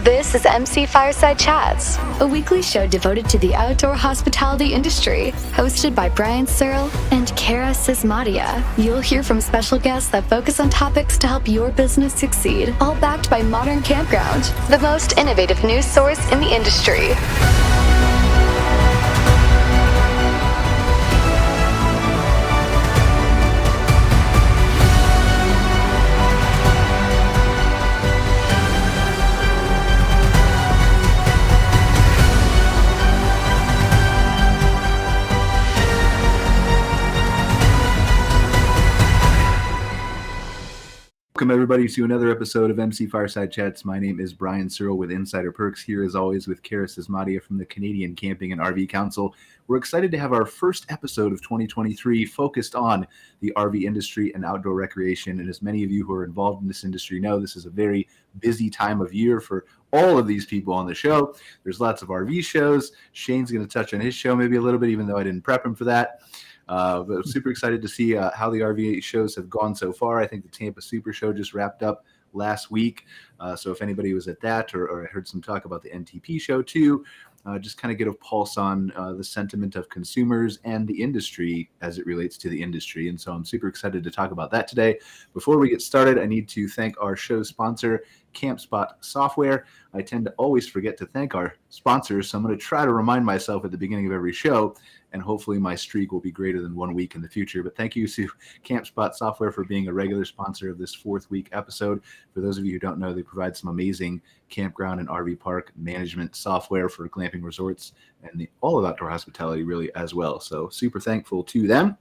This is MC Fireside Chats, a weekly show devoted to the outdoor hospitality industry, hosted by Brian Searl and Cara Csizmadia. You'll hear from special guests that focus on topics to help your business succeed, all backed by Modern Campground, the most innovative news source in the industry. Welcome everybody to another episode of MC Fireside Chats. My name is Brian Searl with Insider Perks, here as always with Cara Csizmadia from the Canadian Camping and RV Council. We're excited to have our first episode of 2023 focused on the RV industry and outdoor recreation. And as many of you who are involved in this industry know, this is a very busy time of year for all of these people on the show. There's lots of RV shows. Shane's going to touch on his show maybe a little bit, even though I didn't prep him for that. But I'm super excited to see how the RVA shows have gone so far. I think the Tampa Super Show just wrapped up last week. So if anybody was at that or I heard some talk about the NTP show too, just kind of get a pulse on the sentiment of consumers and the industry as it relates to the industry. And so I'm super excited to talk about that today. Before we get started, I need to thank our show sponsor, CampSpot Software. I tend to always forget to thank our sponsors, so I'm going to try to remind myself at the beginning of every show, and hopefully my streak will be greater than 1 week in the future. But thank you to CampSpot Software for being a regular sponsor of this fourth week episode. For those of you who don't know, they provide some amazing campground and RV park management software for glamping resorts and all of outdoor hospitality really as well. So super thankful to them.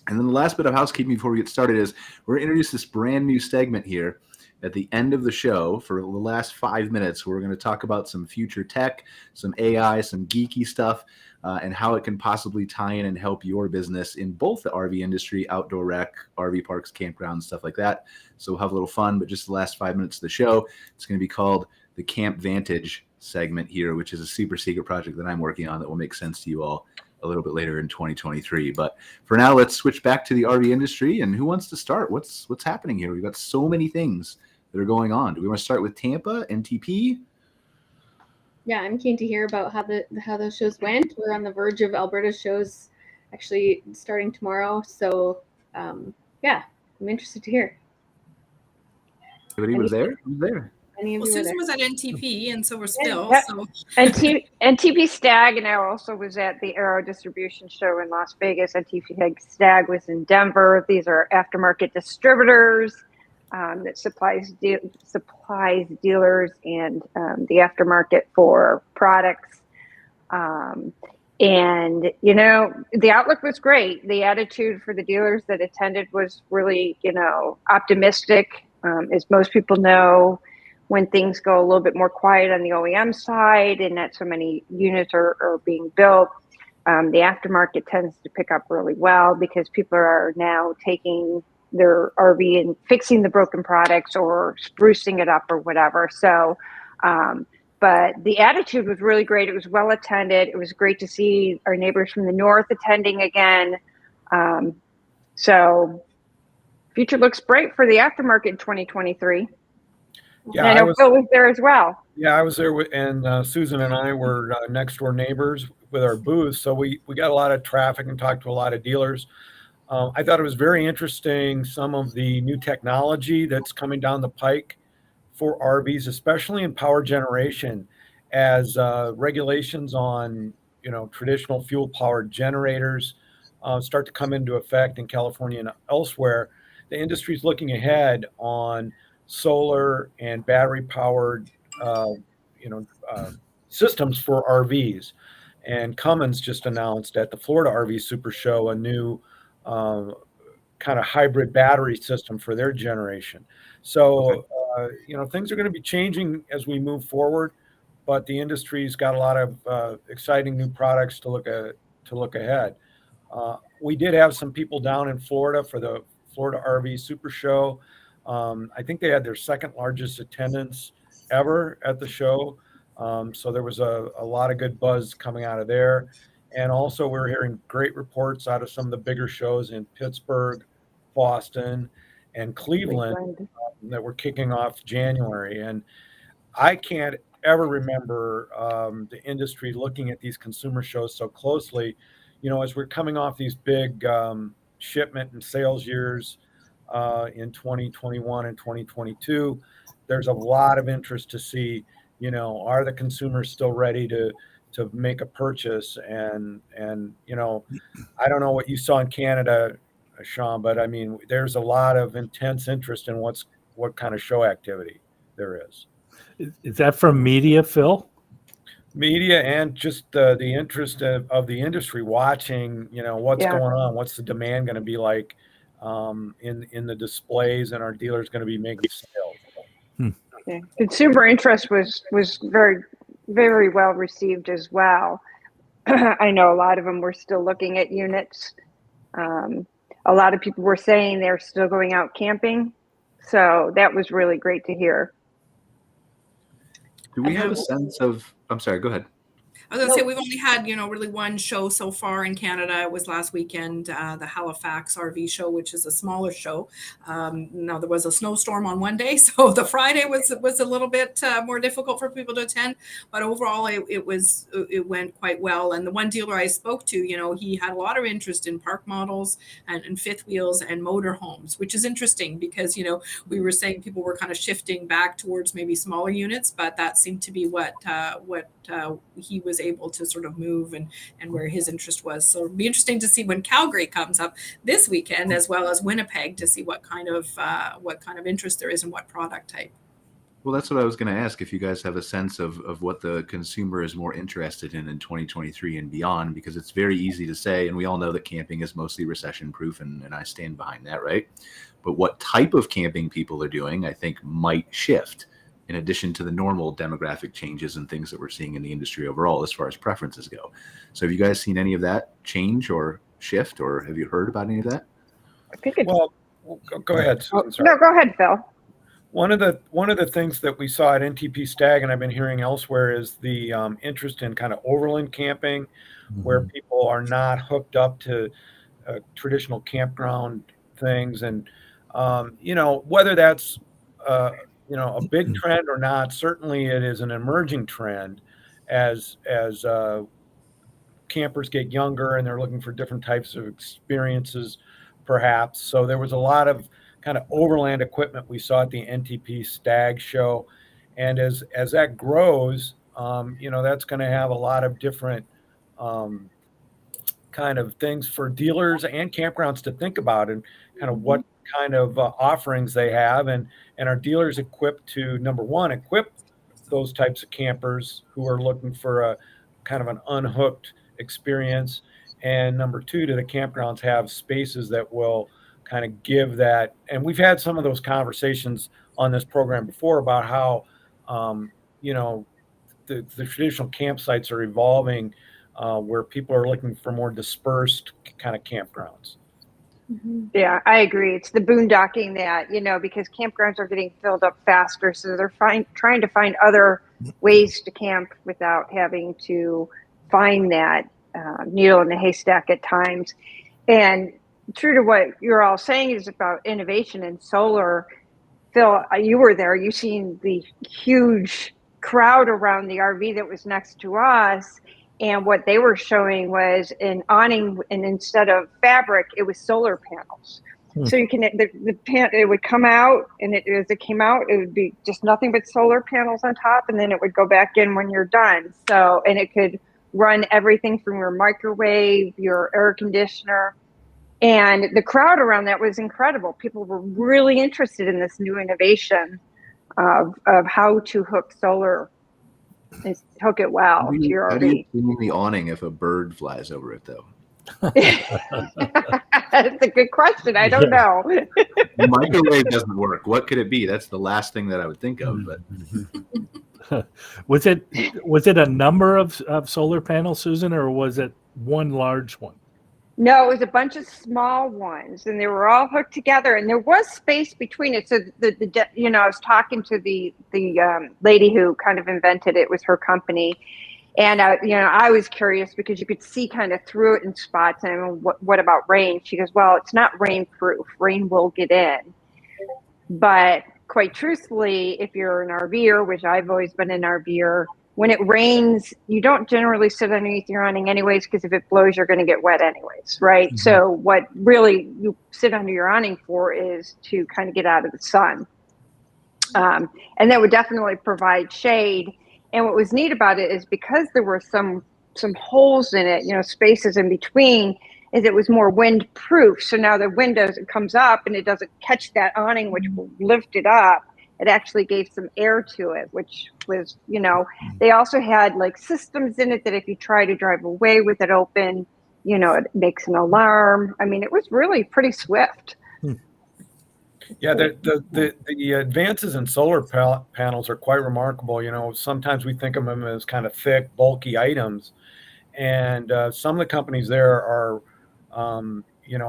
And then the last bit of housekeeping before we get started is we're going to introduce this brand new segment here at the end of the show. For the last 5 minutes, we're going to talk about some future tech, some AI, some geeky stuff, and how it can possibly tie in and help your business in both the RV industry, outdoor rec, RV parks, campgrounds, stuff like that. So we'll have a little fun, but just the last 5 minutes of the show, it's going to be called the Camp Vantage segment here, which is a super secret project that I'm working on that will make sense to you all a little bit later in 2023. But for now, let's switch back to the RV industry. And who wants to start? What's happening here? We've got so many things that are going on. Do we want to start with Tampa, NTP? Yeah, I'm keen to hear about how those shows went. We're on the verge of Alberta's shows actually starting tomorrow. So, yeah, I'm interested to hear. Everybody was there? Who was there? Well, Susan was at NTP, and so was Phil. Yep. So. NTP Stag, and I also was at the Aero Distribution Show in Las Vegas. NTP Stag was in Denver. These are aftermarket distributors that supplies dealers and the aftermarket for products. And, you know, the outlook was great. The attitude for the dealers that attended was really, optimistic. As most people know, when things go a little bit more quiet on the OEM side and not so many units are being built, the aftermarket tends to pick up really well because people are now taking their RV and fixing the broken products or sprucing it up or whatever. So, but the attitude was really great. It was well attended. It was great to see our neighbors from the north attending again. So future looks bright for the aftermarket in 2023. Yeah, and I know Phil was there as well. Yeah, I was there, and Susan and I were next door neighbors with our booth. So we got a lot of traffic and talked to a lot of dealers. I thought it was very interesting, some of the new technology that's coming down the pike for RVs, especially in power generation, as regulations on traditional fuel-powered generators start to come into effect in California and elsewhere. The industry is looking ahead on solar and battery-powered systems for RVs. And Cavins just announced at the Florida RV Super Show a new kind of hybrid battery system for their generation. So, things are going to be changing as we move forward, but the industry's got a lot of exciting new products to look ahead. We did have some people down in Florida for the Florida RV Super Show. I think they had their second largest attendance ever at the show. So there was a lot of good buzz coming out of there. And also we're hearing great reports out of some of the bigger shows in Pittsburgh, Boston, and Cleveland that were kicking off January. And I can't ever remember the industry looking at these consumer shows so closely. As we're coming off these big shipment and sales years in 2021 and 2022, there's a lot of interest to see, are the consumers still ready to make a purchase? And I don't know what you saw in Canada, Sean, but I mean, there's a lot of intense interest in what kind of show activity there is. Is that from media, Phil? Media and just the interest of the industry watching, what's going on, what's the demand going to be like in the displays, and our dealers going to be making sales. Yeah. Consumer interest was very, very well received as well. I know a lot of them were still looking at units. A lot of people were saying they're still going out camping. So that was really great to hear. Do we have a sense of, I'm sorry, go ahead. I was going to say, we've only had, really one show so far in Canada. It was last weekend, the Halifax RV show, which is a smaller show. Now, there was a snowstorm on one day, so the Friday was a little bit more difficult for people to attend. But overall, it went quite well. And the one dealer I spoke to, he had a lot of interest in park models and fifth wheels and motorhomes, which is interesting because, we were saying people were kind of shifting back towards maybe smaller units, but that seemed to be what he was able to sort of move and where his interest was. So it'll be interesting to see when Calgary comes up this weekend, as well as Winnipeg, to see what kind of interest there is in what product type. Well, that's what I was going to ask, if you guys have a sense of what the consumer is more interested in 2023 and beyond, because it's very easy to say, and we all know that camping is mostly recession proof, and I stand behind that, right? But what type of camping people are doing, I think, might shift, in addition to the normal demographic changes and things that we're seeing in the industry overall as far as preferences go. So have you guys seen any of that change or shift, or have you heard about any of that? I think it's... Well, go ahead. No, go ahead, Phil. One of the things that we saw at NTP Stag, and I've been hearing elsewhere, is the interest in kind of overland camping, where people are not hooked up to traditional campground things. And, whether that's a big trend or not, certainly it is an emerging trend as campers get younger and they're looking for different types of experiences, perhaps. So there was a lot of kind of overland equipment we saw at the NTP Stag show. And as that grows, that's going to have a lot of different kind of things for dealers and campgrounds to think about, and kind of what kind of offerings they have, and our dealers equipped to, number one, equip those types of campers who are looking for a kind of an unhooked experience, and number two, do the campgrounds have spaces that will kind of give that. And we've had some of those conversations on this program before about how the traditional campsites are evolving, where people are looking for more dispersed kind of campgrounds. Yeah, I agree. It's the boondocking that, because campgrounds are getting filled up faster. So they're trying to find other ways to camp without having to find that needle in the haystack at times. And true to what you're all saying is about innovation in solar. Phil, you were there. You seen the huge crowd around the RV that was next to us. And what they were showing was an awning, and instead of fabric, it was solar panels. So you can, it would come out, and as it came out, it would be just nothing but solar panels on top, and then it would go back in when you're done. So, and it could run everything from your microwave, your air conditioner, and the crowd around that was incredible. People were really interested in this new innovation of how to hook solar. Is hook it well to your RV. How do you clean the awning if a bird flies over it, though? That's a good question. I don't know. The microwave doesn't work. What could it be? That's the last thing that I would think of. But was it a number of solar panels, Susan, or was it one large one? No, it was a bunch of small ones, and they were all hooked together, and there was space between it. So I was talking to the lady who kind of invented it. It was her company, and I was curious because you could see kind of through it in spots. And what about rain? She goes, well, it's not rain proof. Rain will get in, but quite truthfully, if you're an RVer, which I've always been an RVer, when it rains, you don't generally sit underneath your awning anyways, because if it blows, you're going to get wet anyways, right? Mhm. So what really you sit under your awning for is to kind of get out of the sun. And that would definitely provide shade. And what was neat about it is because there were some holes in it, spaces in between, is it was more wind proof. So now the wind, as it comes up and it doesn't catch that awning, which will lift it up, it actually gave some air to it, which was, they also had like systems in it that if you try to drive away with it open, it makes an alarm. I mean, it was really pretty swift. Yeah, the advances in solar panels are quite remarkable. Sometimes we think of them as kind of thick, bulky items, and some of the companies there are,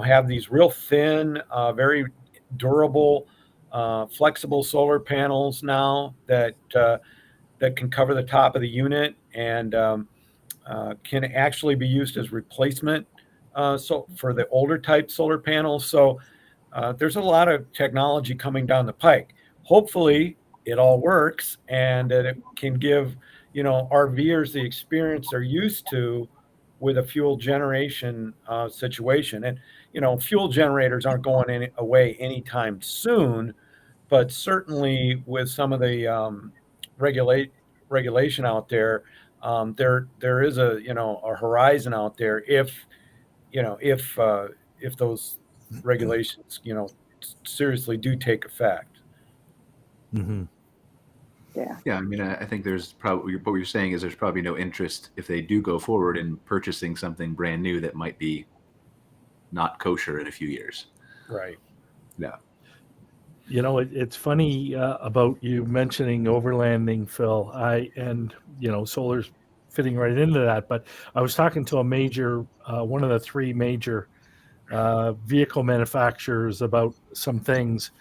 have these real thin, very durable, flexible solar panels now that can cover the top of the unit and can actually be used as replacement. So for the older type solar panels, so there's a lot of technology coming down the pike. Hopefully, it all works and that it can give RVers the experience they're used to with a fuel generation situation. And fuel generators aren't going away anytime soon, but certainly with some of the regulation out there, there is a horizon out there if those regulations seriously do take effect. Mm-hmm. Yeah, I mean, I think there's probably, what you're saying is there's probably no interest if they do go forward in purchasing something brand new that might be not kosher in a few years. Right. Yeah. It's funny about you mentioning overlanding, Phil. Solar's fitting right into that. But I was talking to a major, one of the three major vehicle manufacturers about some things,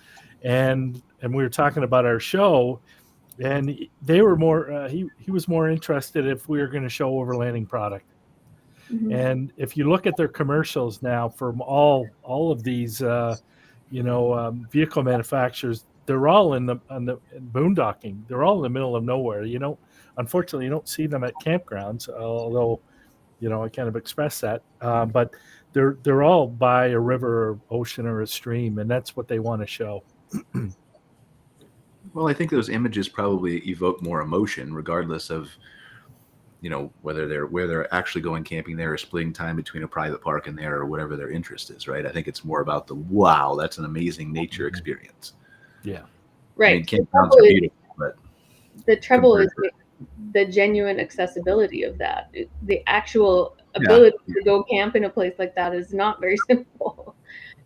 and we were talking about our show, and they were more. He was more interested if we were going to show overlanding product. Mhm. And if you look at their commercials now from all of these, vehicle manufacturers, they're all on the boondocking. They're all in the middle of nowhere. Unfortunately, you don't see them at campgrounds, although, I kind of express that. But they're all by a river, or ocean, or a stream, and that's what they want to show. Well, I think those images probably evoke more emotion, regardless of where they're actually going camping there or splitting time between a private park and there or whatever their interest is, right? I think it's more about the wow, that's an amazing nature experience. Yeah. Right. I mean, campgrounds are beautiful, but the trouble is the genuine accessibility of that. The actual ability to go camp in a place like that is not very simple,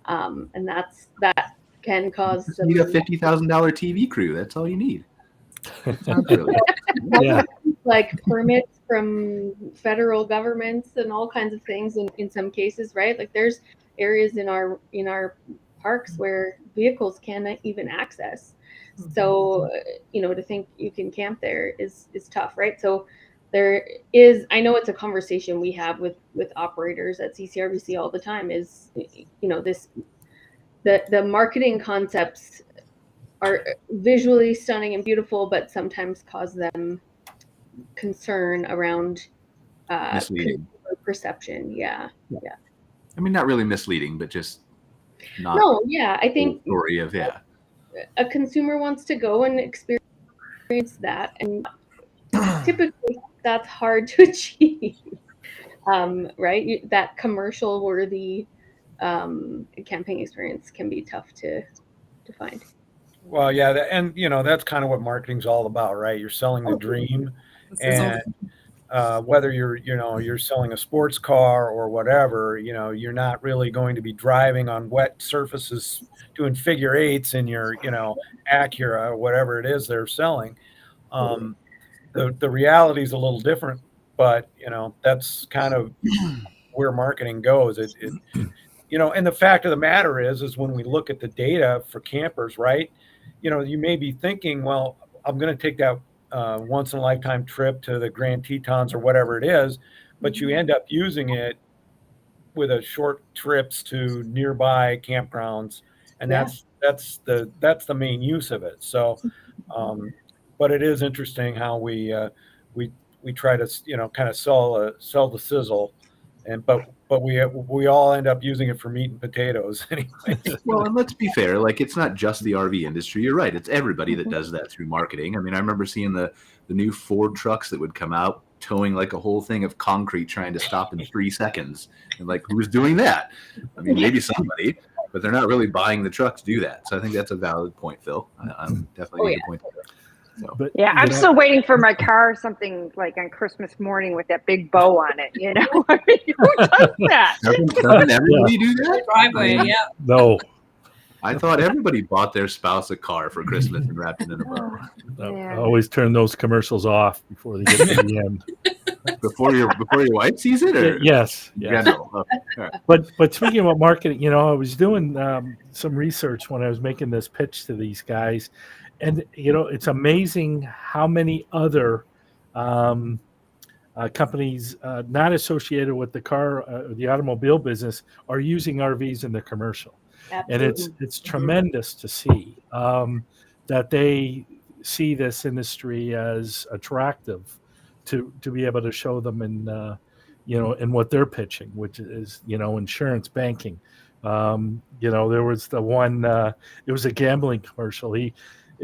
and that can cause some. You need a $50,000 TV crew. That's all you need. Really. Yeah. Like permits from federal governments and all kinds of things in some cases, right? Like there's areas in our parks where vehicles can't even access. So, to think you can camp there is tough, right? So there is, I know it's a conversation we have with operators at CCRVC all the time, is, the marketing concepts are visually stunning and beautiful, but sometimes cause them concern around Misleading. perception. Yeah. I mean, not really misleading, but just not. No, yeah, I think story of a consumer wants to go and experience that, and typically that's hard to achieve. Right? That commercial worthy camping experience can be tough to find. Well, yeah, and that's kind of what marketing's all about, right? You're selling the dream, and whether you're selling a sports car or whatever, you're not really going to be driving on wet surfaces doing figure eights in your Acura or whatever it is they're selling. The reality is a little different, but that's kind of where marketing goes. And the fact of the matter is when we look at the data for campers, right? You may be thinking, well, I'm going to take that once in a lifetime trip to the Grand Tetons or whatever it is, but you end up using it with a short trips to nearby campgrounds, and that's that's the main use of it. So, but it is interesting how we try to kind of sell the sizzle, but we all end up using it for meat and potatoes anyway. Well, and let's be fair, like it's not just the RV industry. You're right. It's everybody that does that through marketing. I mean, I remember seeing the new Ford trucks that would come out towing like a whole thing of concrete trying to stop in 3 seconds. And like, who's doing that? I mean, maybe somebody, but they're not really buying the truck to do that. So I think that's a valid point, Phil. I'm definitely a good point there. So. But, I'm still waiting for my car, something like on Christmas morning with that big bow on it. You know, I mean, who does that? Doesn't everybody do that? Driveway, yeah. No. I thought everybody bought their spouse a car for Christmas and wrapped it in a bow. I always turn those commercials off before they get to the end. Before your wife sees it, or yes. Yeah, no. Okay. Right. But speaking about marketing, I was doing some research when I was making this pitch to these guys, and it's amazing how many other companies not associated with the automobile business are using RVs in their commercial. Absolutely. And it's tremendous to see that they see this industry as attractive to be able to show them in in what they're pitching, which is insurance, banking. There was the one. It was a gambling commercial. It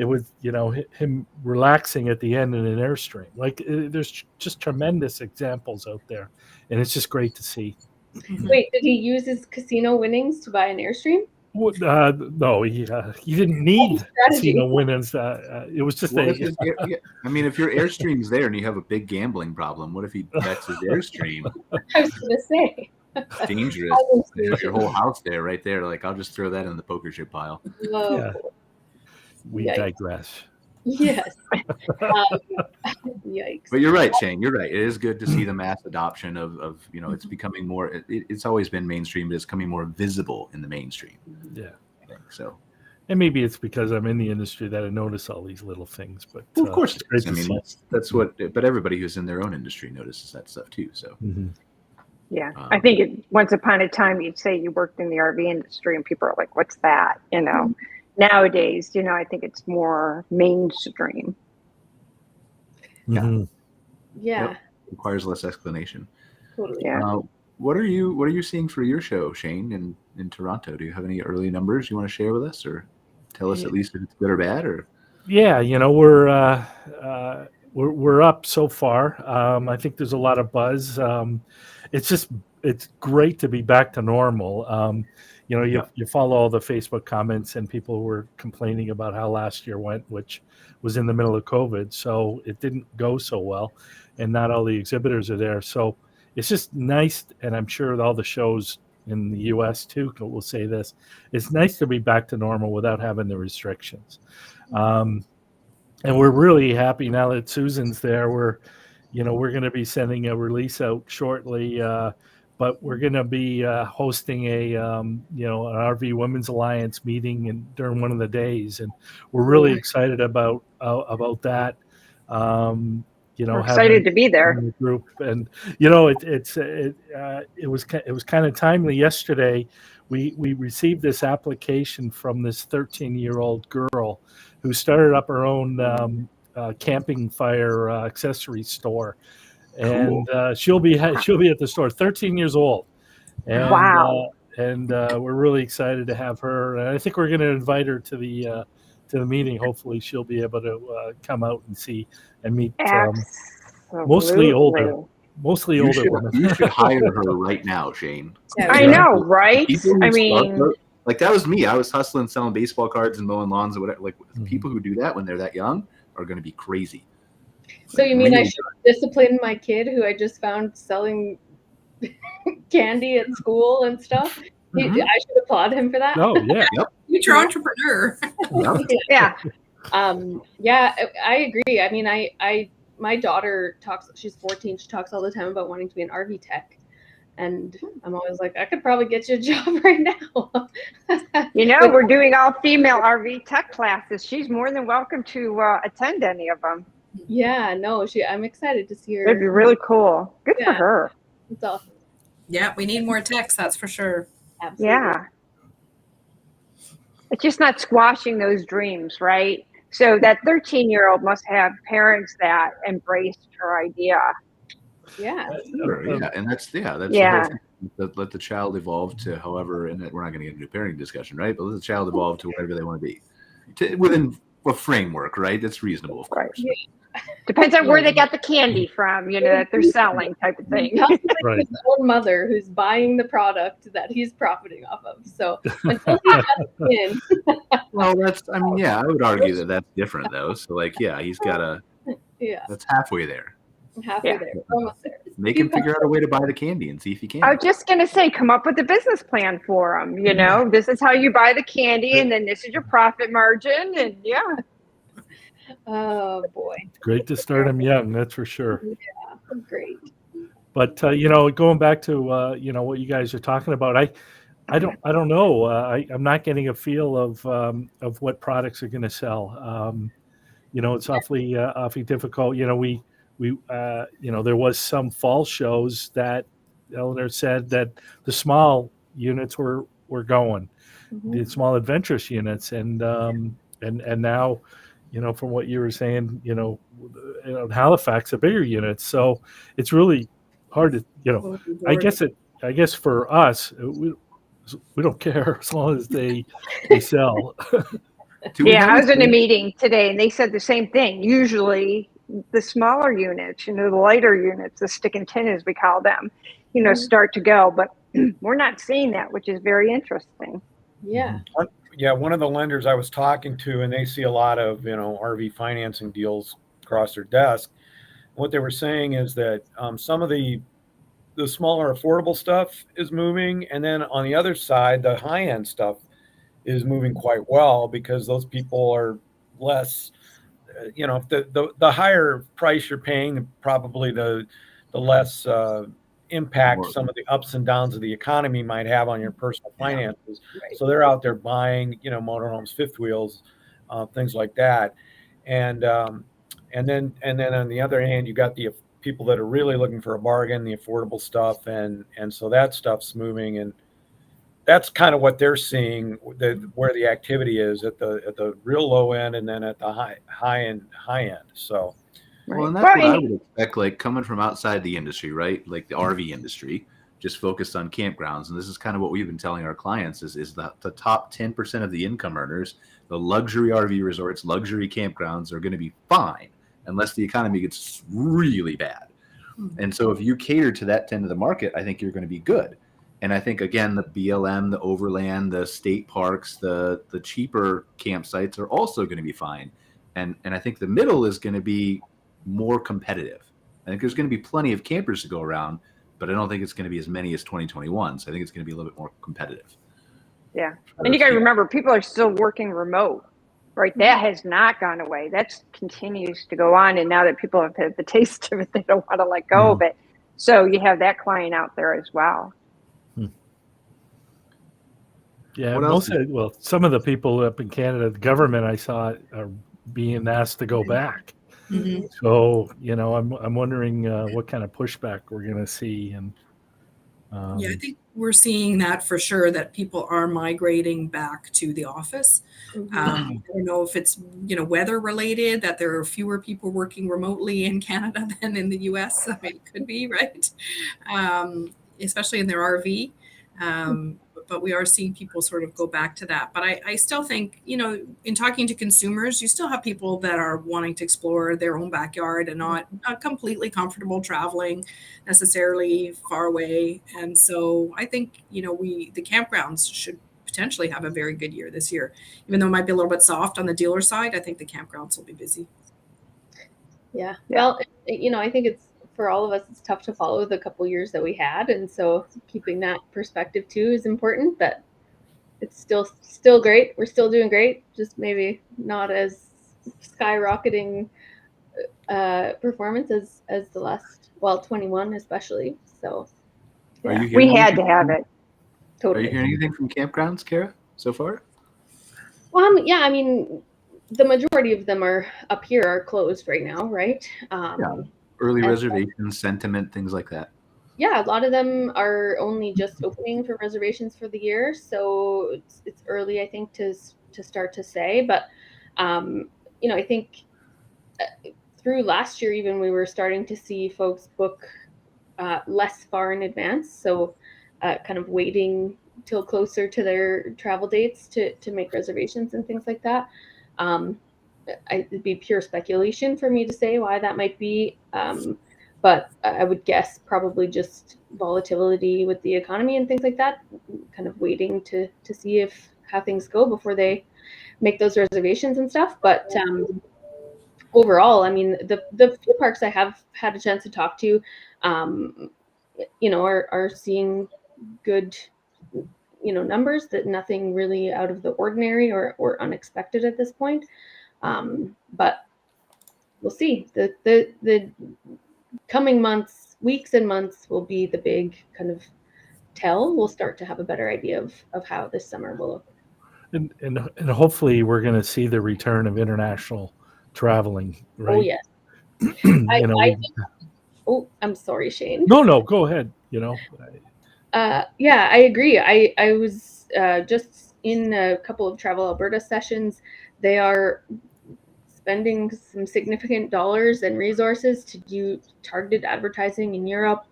was him relaxing at the end in an Airstream. Like there's just tremendous examples out there, and it's just great to see. Wait, did he use his casino winnings to buy an Airstream? No, he didn't need casino winnings. It was just I mean, if your Airstream's there and you have a big gambling problem, what if he bets his Airstream? I was going to say. It's dangerous. You have your whole house there, right there. Like, I'll just throw that in the poker chip pile. Whoa. Yeah. We digress. Yes. Yikes. But you're right, Shane. You're right. It is good to see the mass adoption of it's becoming more. It's always been mainstream, but it's becoming more visible in the mainstream. Yeah, I think so. And maybe it's because I'm in the industry that I notice all these little things. But of course, I mean that's what. But everybody who's in their own industry notices that stuff too. So. Mm-hmm. Yeah, I think once upon a time you'd say you worked in the RV industry, and people are like, "What's that?" Nowadays, I think it's more mainstream. Mm-hmm. Yeah. Yep. Requires less explanation. Totally. Yeah. What are you seeing for your show, Shane, in Toronto? Do you have any early numbers you want to share with us, or tell us at least if it's good or bad? Or yeah, we're up so far. I think there's a lot of buzz. It's great to be back to normal. You follow all the Facebook comments, and people were complaining about how last year went, which was in the middle of COVID. So it didn't go so well, and not all the exhibitors are there. So it's just nice. And I'm sure all the shows in the US too will say this. It's nice to be back to normal without having the restrictions. And we're really happy now that Susan's there. We're going to be sending a release out shortly, but we're going to be hosting an RV Women's Alliance meeting during one of the days, and we're really excited about that. We're excited to be there. The group, and it was kind of timely. Yesterday, we received this application from this 13-year-old girl who started up her own camping fire accessory store. And she'll be at the store, 13 years old. And, wow! We're really excited to have her. And I think we're going to invite her to the meeting. Hopefully, she'll be able to come out and see and meet mostly older women. You should hire her right now, Shane. I know, right? I mean, like that was me. I was hustling, selling baseball cards and mowing lawns or whatever. Like people who do that when they're that young are going to be crazy. So you mean I should discipline my kid who I just found selling candy at school and stuff? Mm-hmm. I should applaud him for that. Oh yeah, yep. Future entrepreneur. Yeah. Yeah, I agree. I mean, my daughter talks. She's 14. She talks all the time about wanting to be an RV tech, and I'm always like, I could probably get you a job right now. We're doing all female RV tech classes. She's more than welcome to attend any of them. Yeah, no, I'm excited to see her. It'd be really cool. Good for her. It's awesome. Yeah, we need more techs, that's for sure. Absolutely. Yeah. It's just not squashing those dreams, right? So that 13-year-old must have parents that embraced her idea. Yeah. Sure, yeah, and that's the whole Yeah. thing. Let the child evolve to however, and we're not going to get into a parenting discussion, right? But let the child evolve to whatever they want to be, within a framework, right? That's reasonable, of course. Yeah. Depends on where they got the candy from, that they're selling, type of thing. Right. His own mother who's buying the product that he's profiting off of. So until he has in, Well, I would argue that that's different though. So he's got that's halfway there. halfway there, almost there. Make him figure out a way to buy the candy and see if he can. I was just going to say, come up with a business plan for them. This is how you buy the candy, and then this is your profit margin. And Oh boy. Great to start them young, that's for sure. Yeah, great. But going back to what you guys are talking about, I don't know. I'm not getting a feel of what products are going to sell. It's awfully difficult. We there was some fall shows that Eleanor said that the small units were going, the small adventurous units, and now, from what you were saying, Halifax, the bigger units. So it's really hard to, I guess for us, we don't care as long as they sell. Yeah, I was in a meeting today, and they said the same thing. Usually, the smaller units, the lighter units, the stick and tin, as we call them, start to go. But we're not seeing that, which is very interesting. Yeah. Yeah, one of the lenders I was talking to, and they see a lot of RV financing deals across their desk. What they were saying is that some of the smaller affordable stuff is moving, and then on the other side, the high end stuff is moving quite well, because those people are less. The higher price you're paying, probably the less impact some of the ups and downs of the economy might have on your personal finances. Right. So they're out there buying, motorhomes, fifth wheels, things like that. And then on the other hand, you got the people that are really looking for a bargain, the affordable stuff, and so that stuff's moving, and that's kind of what they're seeing, where the activity is at the real low end, and then at the high end. So. Well, and that's what I would expect, like coming from outside the industry, right? Like the RV industry, just focused on campgrounds. And this is kind of what we've been telling our clients is that the top 10% of the income earners, the luxury RV resorts, luxury campgrounds are going to be fine unless the economy gets really bad. Mm-hmm. And so if you cater to that 10 of the market, I think you're going to be good. And I think, again, the BLM, the overland, the state parks, the cheaper campsites are also going to be fine. And I think the middle is going to be more competitive. I think there's going to be plenty of campers to go around, but I don't think it's going to be as many as 2021. So I think it's going to be a little bit more competitive. Yeah. And you got to remember, people are still working remote, right? That has not gone away. That continues to go on. And now that people have had the taste of it, they don't want to let go of it. So you have that client out there as well. Yeah. Some of the people up in Canada, the government, I saw, are being asked to go back. Mm-hmm. So, I'm wondering what kind of pushback we're going to see. And I think we're seeing that for sure, that people are migrating back to the office. Mm-hmm. I don't know if it's, weather related, that there are fewer people working remotely in Canada than in the US. I mean, it could be, right? Especially in their RV. But we are seeing people sort of go back to that. But I still think, in talking to consumers, you still have people that are wanting to explore their own backyard and not completely comfortable traveling necessarily far away. And so I think, the campgrounds should potentially have a very good year this year. Even though it might be a little bit soft on the dealer side, I think the campgrounds will be busy. Yeah. Well, I think it's, for all of us, it's tough to follow the couple years that we had. And so keeping that perspective too is important, that it's still great. We're still doing great, just maybe not as skyrocketing performance as the last, 21 especially. So yeah. We had to have it. Totally. Are you hearing anything from campgrounds, Cara, so far? Well, yeah, I mean, the majority of them are up here are closed right now, right? Early reservations, sentiment, things like that. yeah, a lot of them are only just opening for reservations for the year, so it's early, I think, to start to say. But I think through last year, even we were starting to see folks book less far in advance, so kind of waiting till closer to their travel dates to make reservations and things like that. It'd be pure speculation for me to say why that might be. But I would guess probably just volatility with the economy and things like that, kind of waiting to see how things go before they make those reservations and stuff. But overall, I mean, the few parks I have had a chance to talk to, are seeing good, numbers, that nothing really out of the ordinary or unexpected at this point. But we'll see. The coming months, weeks and months will be the big kind of tell. We'll start to have a better idea of how this summer will look. And hopefully we're going to see the return of international traveling, right? Oh, yes. I'm sorry, Shane. No, go ahead. Yeah, I agree. I was just in a couple of Travel Alberta sessions. They are spending some significant dollars and resources to do targeted advertising in Europe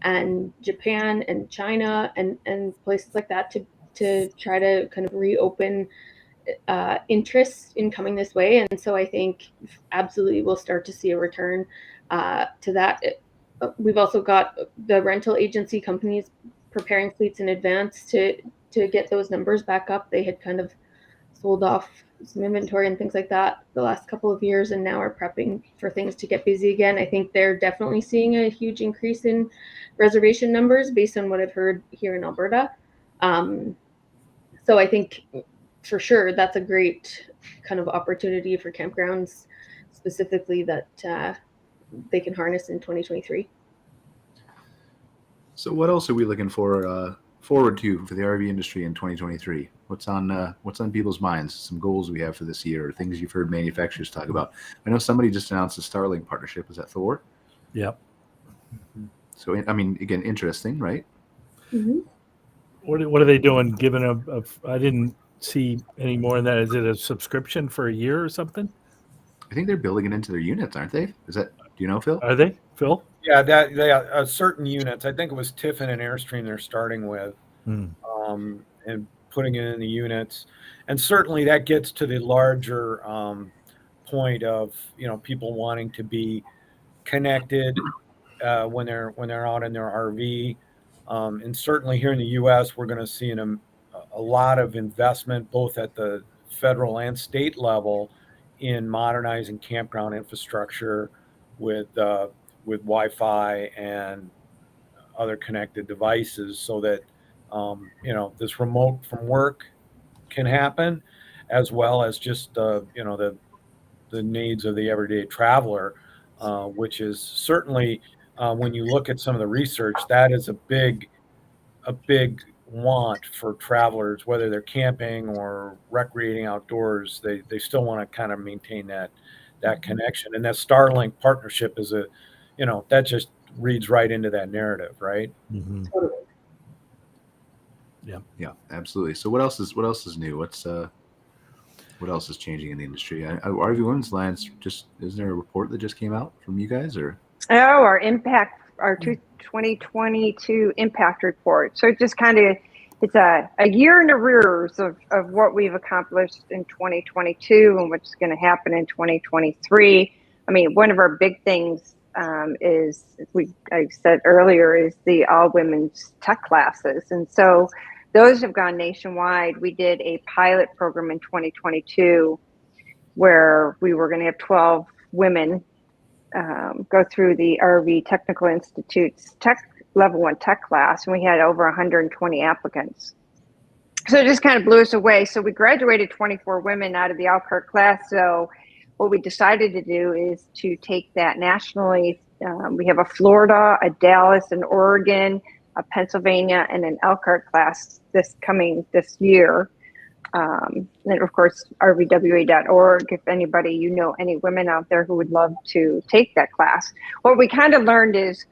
and Japan and China and places like that to try to kind of reopen interest in coming this way. And so I think absolutely we'll start to see a return to that. We've also got the rental agency companies preparing fleets in advance to get those numbers back up. They had kind of sold off some inventory and things like that the last couple of years, and now are prepping for things to get busy again. I think they're definitely seeing a huge increase in reservation numbers based on what I've heard here in Alberta. So I think for sure that's a great kind of opportunity for campgrounds specifically that they can harness in 2023. So what else are we looking forward to for the RV industry in 2023? What's on people's minds? Some goals we have for this year, or things you've heard manufacturers talk about. I know somebody just announced a Starlink partnership. Is that Thor? Yep. So I mean, again, interesting, right? Mm-hmm. What are they doing? Given I didn't see any more than that. Is it a subscription for a year or something? I think they're building it into their units, aren't they? Do you know, Phil? Are they, Phil? Yeah, that they certain units. I think it was Tiffin and Airstream they're starting with, and putting it in the units, and certainly that gets to the larger point of people wanting to be connected when they're out in their RV, and certainly here in the U.S. we're going to see a lot of investment both at the federal and state level in modernizing campground infrastructure with Wi-Fi and other connected devices, so that this remote from work can happen, as well as just the needs of the everyday traveler, which is certainly when you look at some of the research, that is a big want for travelers, whether they're camping or recreating outdoors. They still want to kind of maintain that connection, and that Starlink partnership is that just reads right into that narrative, right? Mm-hmm. Totally. Yeah, absolutely. So what else is new? What else is changing in the industry? RV Women's Alliance, isn't there a report that just came out from you guys, or? Oh, our 2022 impact report. So it just it's a year in arrears of what we've accomplished in 2022 and what's going to happen in 2023. I mean, one of our big things I said earlier, is the all women's tech classes. And so those have gone nationwide. We did a pilot program in 2022 where we were going to have 12 women go through the RV Technical Institute's level 1 tech class, and we had over 120 applicants. So it just kind of blew us away. So we graduated 24 women out of the Alcart class. So what we decided to do is to take that nationally. We have a Florida, a Dallas, an Oregon, a Pennsylvania, and an Elkhart class this year. And of course, rvwa.org, if anybody, any women out there who would love to take that class. What we kind of learned is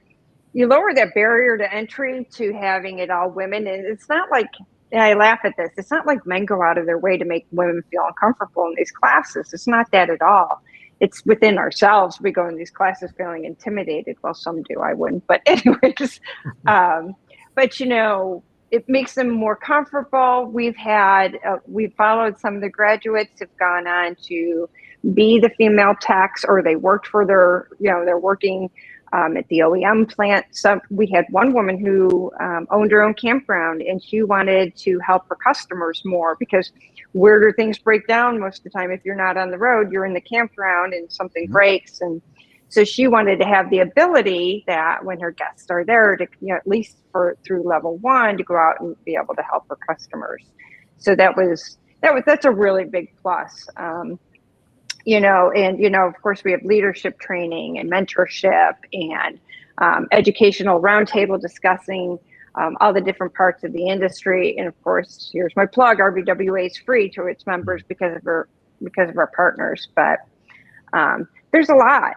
you lower that barrier to entry to having it all women. And it's not like, and I laugh at this, it's not like men go out of their way to make women feel uncomfortable in these classes. It's not that at all. It's within ourselves. We go in these classes feeling intimidated. Well, some do, I wouldn't. But anyways, but you know, it makes them more comfortable. We've followed some of the graduates have gone on to be the female techs, or they worked for they're working at the OEM plant. So we had one woman who owned her own campground, and she wanted to help her customers more, because where do things break down most of the time? If you're not on the road, you're in the campground and something breaks. And so she wanted to have the ability that when her guests are there to, at least through level 1, to go out and be able to help her customers. So that's a really big plus. Of course, we have leadership training and mentorship and educational roundtable discussing all the different parts of the industry. And of course, here's my plug: RVWA is free to its members because of our partners. But there's a lot,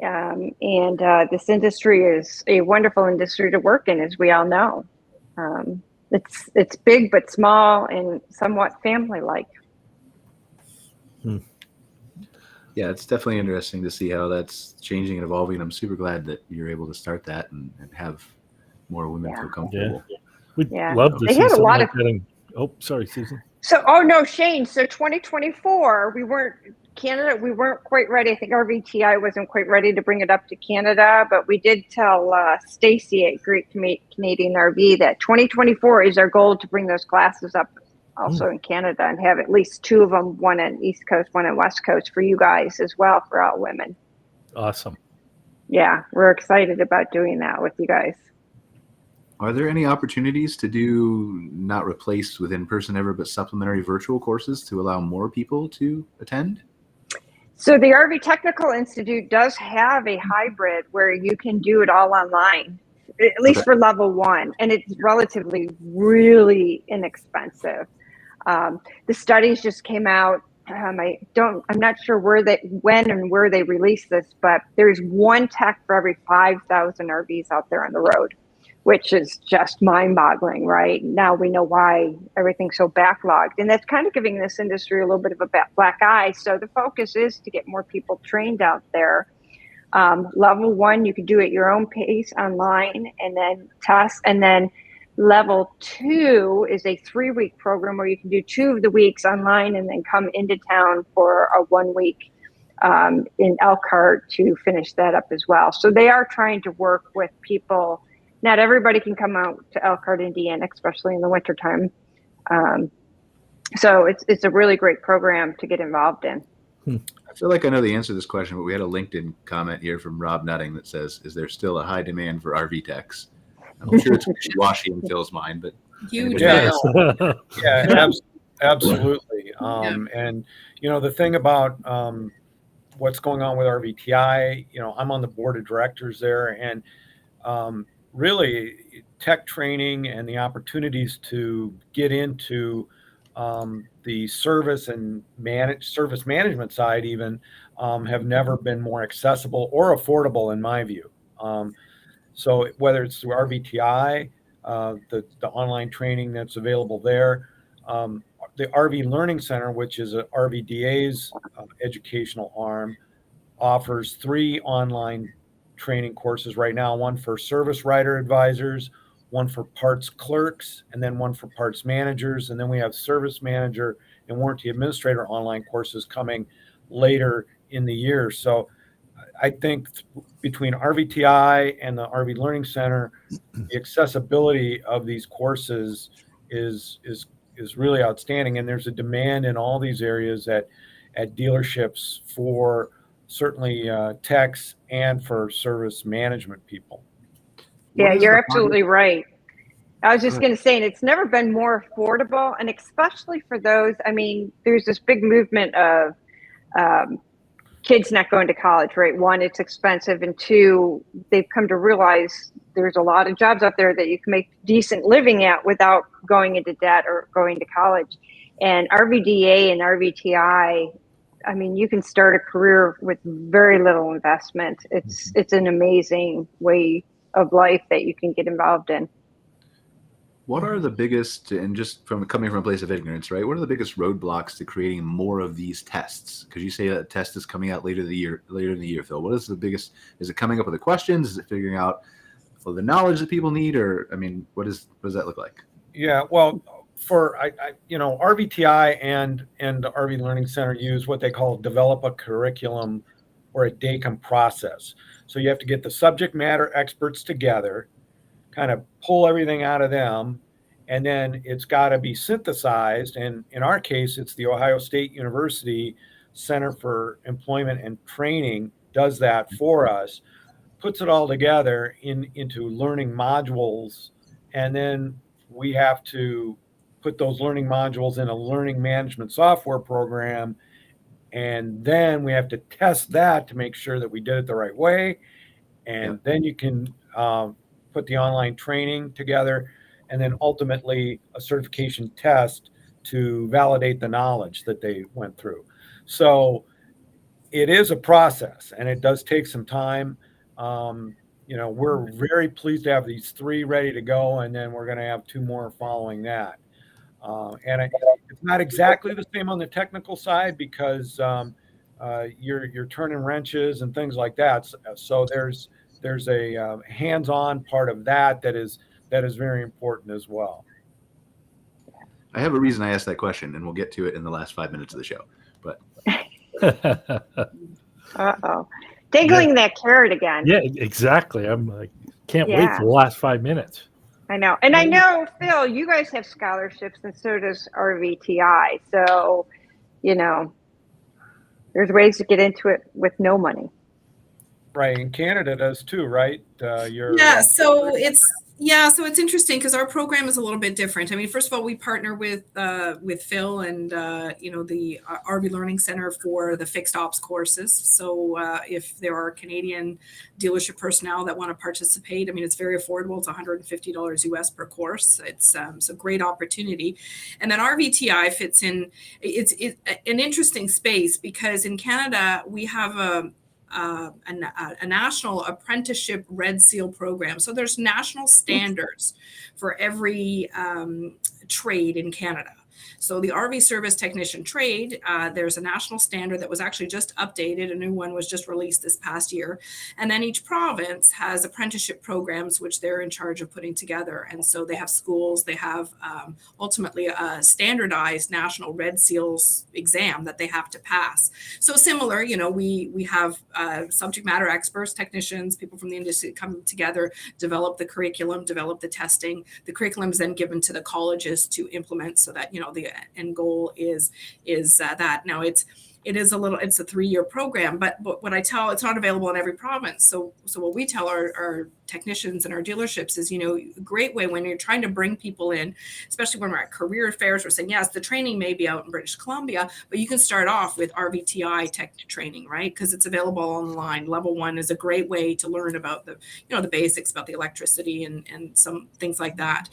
and this industry is a wonderful industry to work in, as we all know. It's big but small and somewhat family-like. Yeah, it's definitely interesting to see how that's changing and evolving. I'm super glad that you're able to start that and have more women feel comfortable. Yeah. We'd love to see something like that. Oh, sorry, Susan. Shane. So 2024, we weren't quite ready. I think RVTI wasn't quite ready to bring it up to Canada, but we did tell Stacy at Great Canadian RV that 2024 is our goal to bring those classes up also in Canada, and have at least 2 of them, one on East Coast, one on West Coast, for you guys as well, for all women. Awesome. Yeah, we're excited about doing that with you guys. Are there any opportunities to do, not replace with in-person ever, but supplementary virtual courses to allow more people to attend? So the RV Technical Institute does have a hybrid where you can do it all online, at least for level 1, and it's relatively really inexpensive. The studies just came out. I'm not sure when and where they released this, but there's one tech for every 5,000 RVs out there on the road, which is just mind-boggling, right? Now we know why everything's so backlogged, and that's kind of giving this industry a little bit of a black eye. So the focus is to get more people trained out there. Level 1, you can do it at your own pace online and then test. And then level 2 is a 3-week program where you can do 2 of the weeks online and then come into town for a 1 week in Elkhart to finish that up as well. So they are trying to work with people. Not everybody can come out to Elkhart, Indiana, especially in the wintertime. So it's a really great program to get involved in. I feel like I know the answer to this question, but we had a LinkedIn comment here from Rob Nutting that says, "Is there still a high demand for RV techs?" I'm sure it's wishy-washy in Phil's mind, but Huge. Absolutely. And the thing about what's going on with RVTI, I'm on the board of directors there, and really tech training and the opportunities to get into the service and service management side even have never been more accessible or affordable, in my view. So whether it's through RVTI, the online training that's available there, the RV Learning Center, which is a RVDA's educational arm, offers 3 online training courses right now, one for service writer advisors, one for parts clerks, and then one for parts managers. And then we have service manager and warranty administrator online courses coming later in the year. So I think between RVTI and the RV Learning Center, the accessibility of these courses is really outstanding. And there's a demand in all these areas at dealerships for certainly techs and for service management people. Yeah, you're absolutely right. I was just going to say, and it's never been more affordable, and especially for those, there's this big movement of kids not going to college, right? 1, it's expensive, and 2, they've come to realize there's a lot of jobs out there that you can make decent living at without going into debt or going to college. And RVDA and RVTI, you can start a career with very little investment. It's an amazing way of life that you can get involved in. What are the biggest, and just from coming from a place of ignorance, right? What are the biggest roadblocks to creating more of these tests? Because you say that a test is coming out later in the year, Phil. What is the biggest? Is it coming up with the questions? Is it figuring out the knowledge that people need, or I mean, what does that look like? Yeah, well, for RVTI and the RV Learning Center use what they call develop a curriculum or a DACOM process. So you have to get the subject matter experts together, kind of pull everything out of them, and then it's got to be synthesized. And in our case, it's the Ohio State University Center for Employment and Training does that for us, puts it all together into learning modules, and then we have to put those learning modules in a learning management software program, and then we have to test that to make sure that we did it the right way, and then you can put the online training together, and then ultimately a certification test to validate the knowledge that they went through. So it is a process, and it does take some time. We're very pleased to have these 3 ready to go, and then we're going to have 2 more following that. It's not exactly the same on the technical side because you're turning wrenches and things like that. So there's a hands-on part of that is very important as well. I have a reason I asked that question, and we'll get to it in the last 5 minutes of the show. But dangling that carrot again. Yeah, exactly. I'm like, can't wait for the last 5 minutes. I know. And I know, Phil, you guys have scholarships, and so does RVTI. So, there's ways to get into it with no money. Right, and Canada does too, right? So it's interesting because our program is a little bit different. I mean, first of all, we partner with Phil and the RV Learning Center for the fixed ops courses. So if there are Canadian dealership personnel that want to participate, I mean, it's very affordable. It's $150 US per course. It's a great opportunity. And then RVTI fits in. It's an interesting space because in Canada we have a national apprenticeship Red Seal program. So there's national standards for every trade in Canada. So the RV service technician trade, there's a national standard that was actually just updated. A new one was just released this past year. And then each province has apprenticeship programs, which they're in charge of putting together. And so they have schools, they have ultimately a standardized national Red Seals exam that they have to pass. So similar, we have subject matter experts, technicians, people from the industry come together, develop the curriculum, develop the testing. The curriculum is then given to the colleges to implement so that, the end goal is that. Now it's a 3-year program, but what I tell, it's not available in every province. So what we tell our technicians and our dealerships is, a great way when you're trying to bring people in, especially when we're at career fairs, we're saying, yes, the training may be out in British Columbia, but you can start off with RVTI tech training, right? Because it's available online. Level 1 is a great way to learn about the basics about the electricity and some things like that.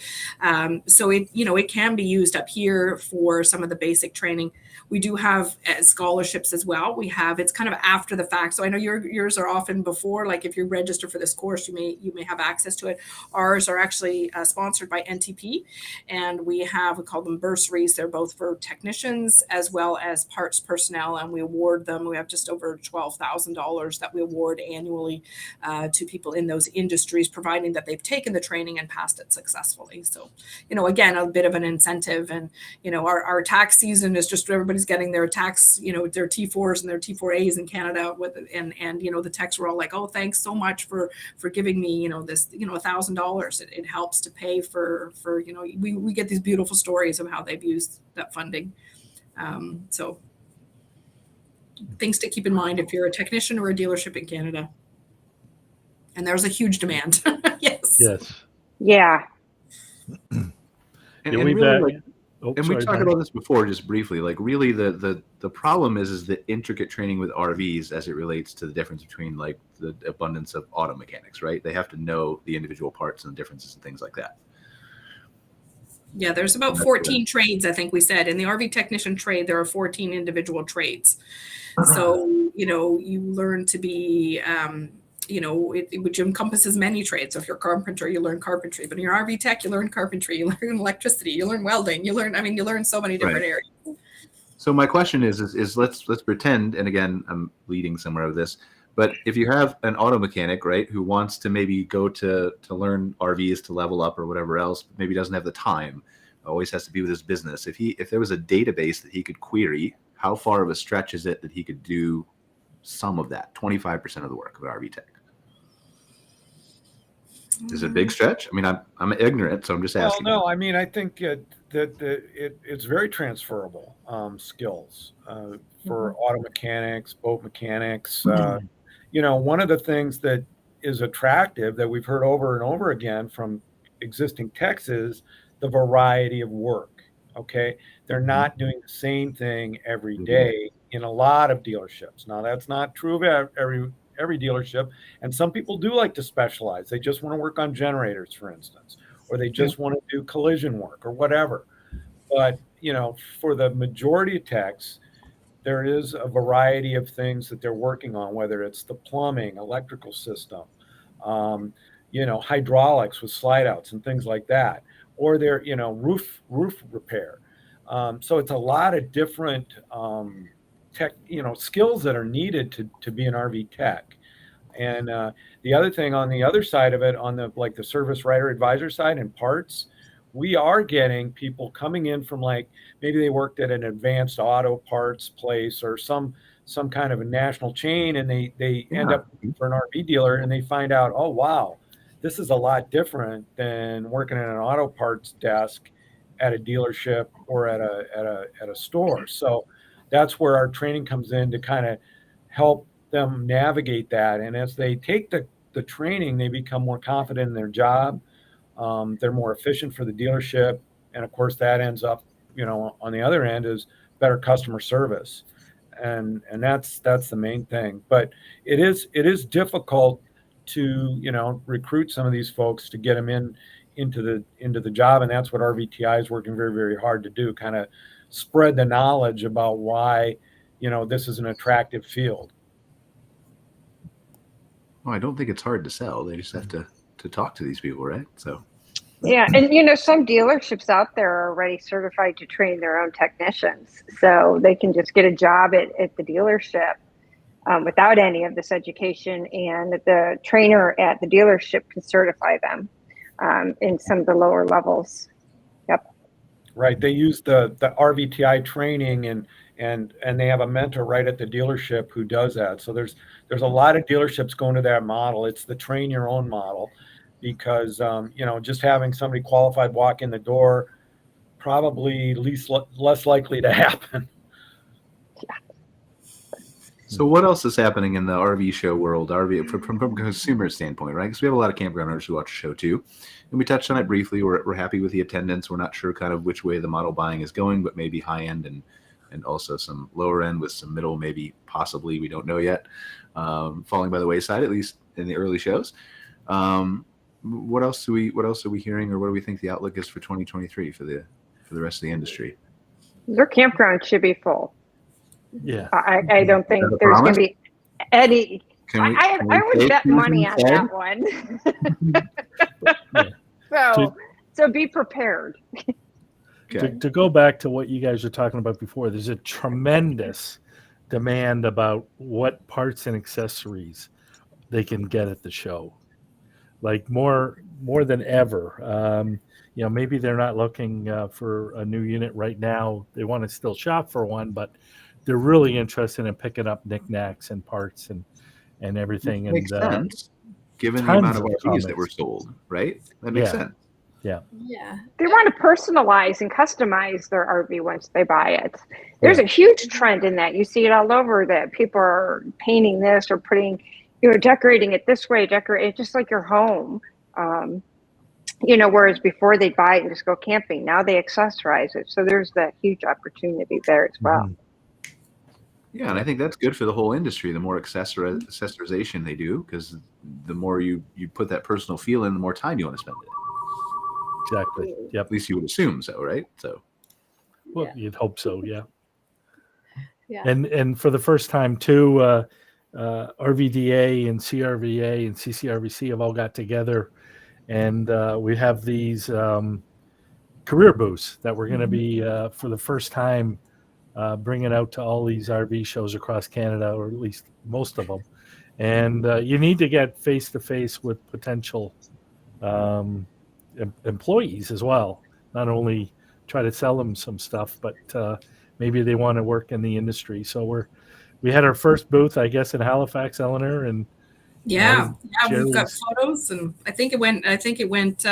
So it can be used up here for some of the basic training. We do have scholarships as well. It's kind of after the fact. So I know yours are often before, like if you register for this course, you may have access to it. Ours are actually sponsored by NTP, and we call them bursaries. They're both for technicians as well as parts personnel, and we award them. We have just over $12,000 that we award annually to people in those industries, providing that they've taken the training and passed it successfully. So, again, a bit of an incentive. And, our tax season is just everybody's getting their tax, their T4s and their T4As in Canada and the techs were all like, oh, thanks so much for giving me, this, $1,000. It helps to pay for we get these beautiful stories of how they've used that funding. So things to keep in mind if you're a technician or a dealership in Canada. And there's a huge demand. Yes. Yeah. And really, we talked about this before, just briefly. Like, really, the problem is the intricate training with RVs as it relates to the difference between like the abundance of auto mechanics, right? They have to know the individual parts and the differences and things like that. Yeah, there's about 14 trades, I think we said. In the RV technician trade, there are 14 individual trades. So, you learn to be which encompasses many trades. So if you're a carpenter, you learn carpentry, but in your RV tech, you learn carpentry, you learn electricity, you learn welding, you learn so many different areas. So my question is let's pretend, and again, I'm leading somewhere with this, but if you have an auto mechanic, right, who wants to maybe go to learn RVs to level up or whatever else, maybe doesn't have the time, always has to be with his business. If there was a database that he could query, how far of a stretch is it that he could do some of that, 25% of the work of an RV tech? Is it a big stretch? I mean, I'm ignorant, so I'm just asking. Well, no, I mean, I think it's very transferable skills for auto mechanics, boat mechanics. One of the things that is attractive that we've heard over and over again from existing techs is the variety of work. Okay, they're not doing the same thing every day in a lot of dealerships. Now, that's not true of every dealership, and some people do like to specialize. They just want to work on generators, for instance, or they just want to do collision work or whatever. But for the majority of techs, there is a variety of things that they're working on, whether it's the plumbing, electrical system, hydraulics with slide outs and things like that, or their roof repair. So it's a lot of different tech, skills that are needed to be an RV tech. And the other thing on the other side of it, on the service writer advisor side and parts, we are getting people coming in from maybe they worked at an advanced auto parts place or some kind of a national chain, and they end up for an RV dealer and they find out, oh wow, this is a lot different than working at an auto parts desk at a dealership or at a store. So that's where our training comes in to kind of help them navigate that. And as they take the training, they become more confident in their job. They're more efficient for the dealership. And of course that ends up, on the other end is better customer service. And that's the main thing. But it is difficult to, recruit some of these folks to get them into the job. And that's what RVTI is working very, very hard to do, kind of spread the knowledge about why, this is an attractive field. Well, I don't think it's hard to sell. They just have to talk to these people, right? So. Yeah, and some dealerships out there are already certified to train their own technicians, so they can just get a job at the dealership without any of this education, and the trainer at the dealership can certify them in some of the lower levels. Yep. Right. They use the RVTI training and they have a mentor right at the dealership who does that. So there's a lot of dealerships going to that model. It's the train your own model, because just having somebody qualified walk in the door probably less likely to happen. So what else is happening in the RV show world, from a consumer standpoint, right? Because we have a lot of campground owners who watch the show too. And we touched on it briefly. We're happy with the attendance. We're not sure kind of which way the model buying is going, but maybe high end and also some lower end with some middle, maybe possibly, we don't know yet, falling by the wayside, at least in the early shows. What else are we hearing, or what do we think the outlook is for 2023 for the rest of the industry? Their campground should be full. Yeah. I don't think there's going to be any. I would bet money on that one. So be prepared. Okay. To go back to what you guys were talking about before, there's a tremendous demand about what parts and accessories they can get at the show, like more than ever. Maybe they're not looking for a new unit right now. They want to still shop for one, but they're really interested in picking up knickknacks and parts and everything. Makes sense, given the amount of RVs that were sold, right? That makes sense. Yeah. They want to personalize and customize their RV once they buy it. There's a huge trend in that. You see it all over, that people are painting this or putting, decorating it this way, decorate it just like your home. Whereas before they'd buy it and just go camping. Now they accessorize it. So there's that huge opportunity there as well. Mm-hmm. Yeah, and I think that's good for the whole industry. The more accessorization they do, because the more you put that personal feel in, the more time you want to spend it. Exactly. Yep. At least you would assume so, right? So. Well, you'd hope so, yeah. Yeah. And for the first time too, RVDA and CRVA and CCRVC have all got together, and we have these career booths that we're going to be for the first time bringing out to all these RV shows across Canada, or at least most of them. And you need to get face-to-face with potential employees as well. Not only try to sell them some stuff, but maybe they want to work in the industry. So we had our first booth, I guess, in Halifax, Eleanor, and yeah, we've got Jerry's photos, and I think it went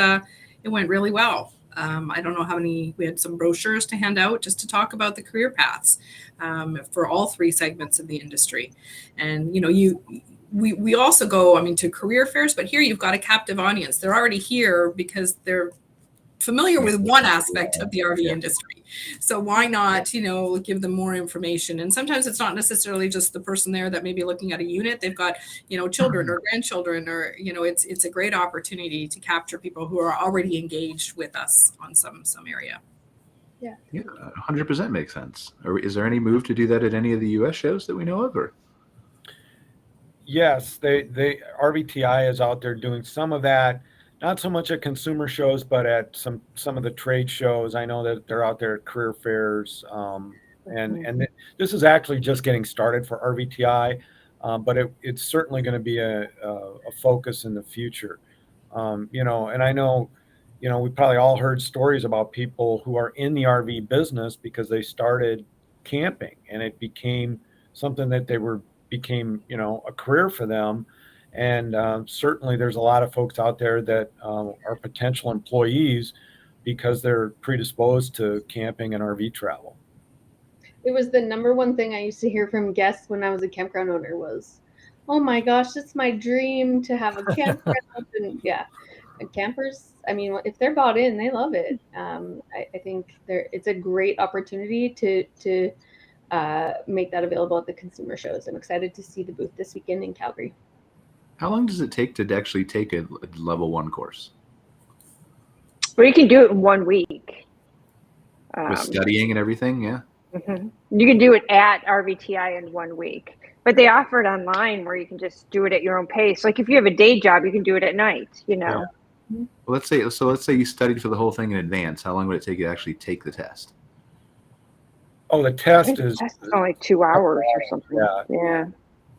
really well. I don't know how many. We had some brochures to hand out just to talk about the career paths for all three segments of the industry. And we also go, to career fairs, but here you've got a captive audience. They're already here because they're familiar with one aspect of the RV industry. So why not, give them more information? And sometimes it's not necessarily just the person there that may be looking at a unit. They've got, children or grandchildren, or, it's a great opportunity to capture people who are already engaged with us on some area. Yeah, 100% makes sense. Is there any move to do that at any of the U.S. shows that we know of? Or? Yes, RVTI is out there doing some of that. Not so much at consumer shows, but at some of the trade shows. I know that they're out there at career fairs, and this is actually just getting started for RVTI, but it's certainly going to be a focus in the future. And I know, we probably all heard stories about people who are in the RV business because they started camping, and it became something that became a career for them. And certainly there's a lot of folks out there that are potential employees because they're predisposed to camping and RV travel. It was the number one thing I used to hear from guests when I was a campground owner was, "Oh my gosh, it's my dream to have a campground." And yeah, campers, if they're bought in, they love it. I think it's a great opportunity to make that available at the consumer shows. I'm excited to see the booth this weekend in Calgary. How long does it take to actually take a level 1 course? Well, you can do it in 1 week. With studying and everything, yeah? Mm-hmm. You can do it at RVTI in 1 week. But they offer it online where you can just do it at your own pace. Like if you have a day job, you can do it at night, Yeah. Well, let's say you studied for the whole thing in advance. How long would it take you to actually take the test? Oh, the test is only 2 hours or something. Yeah.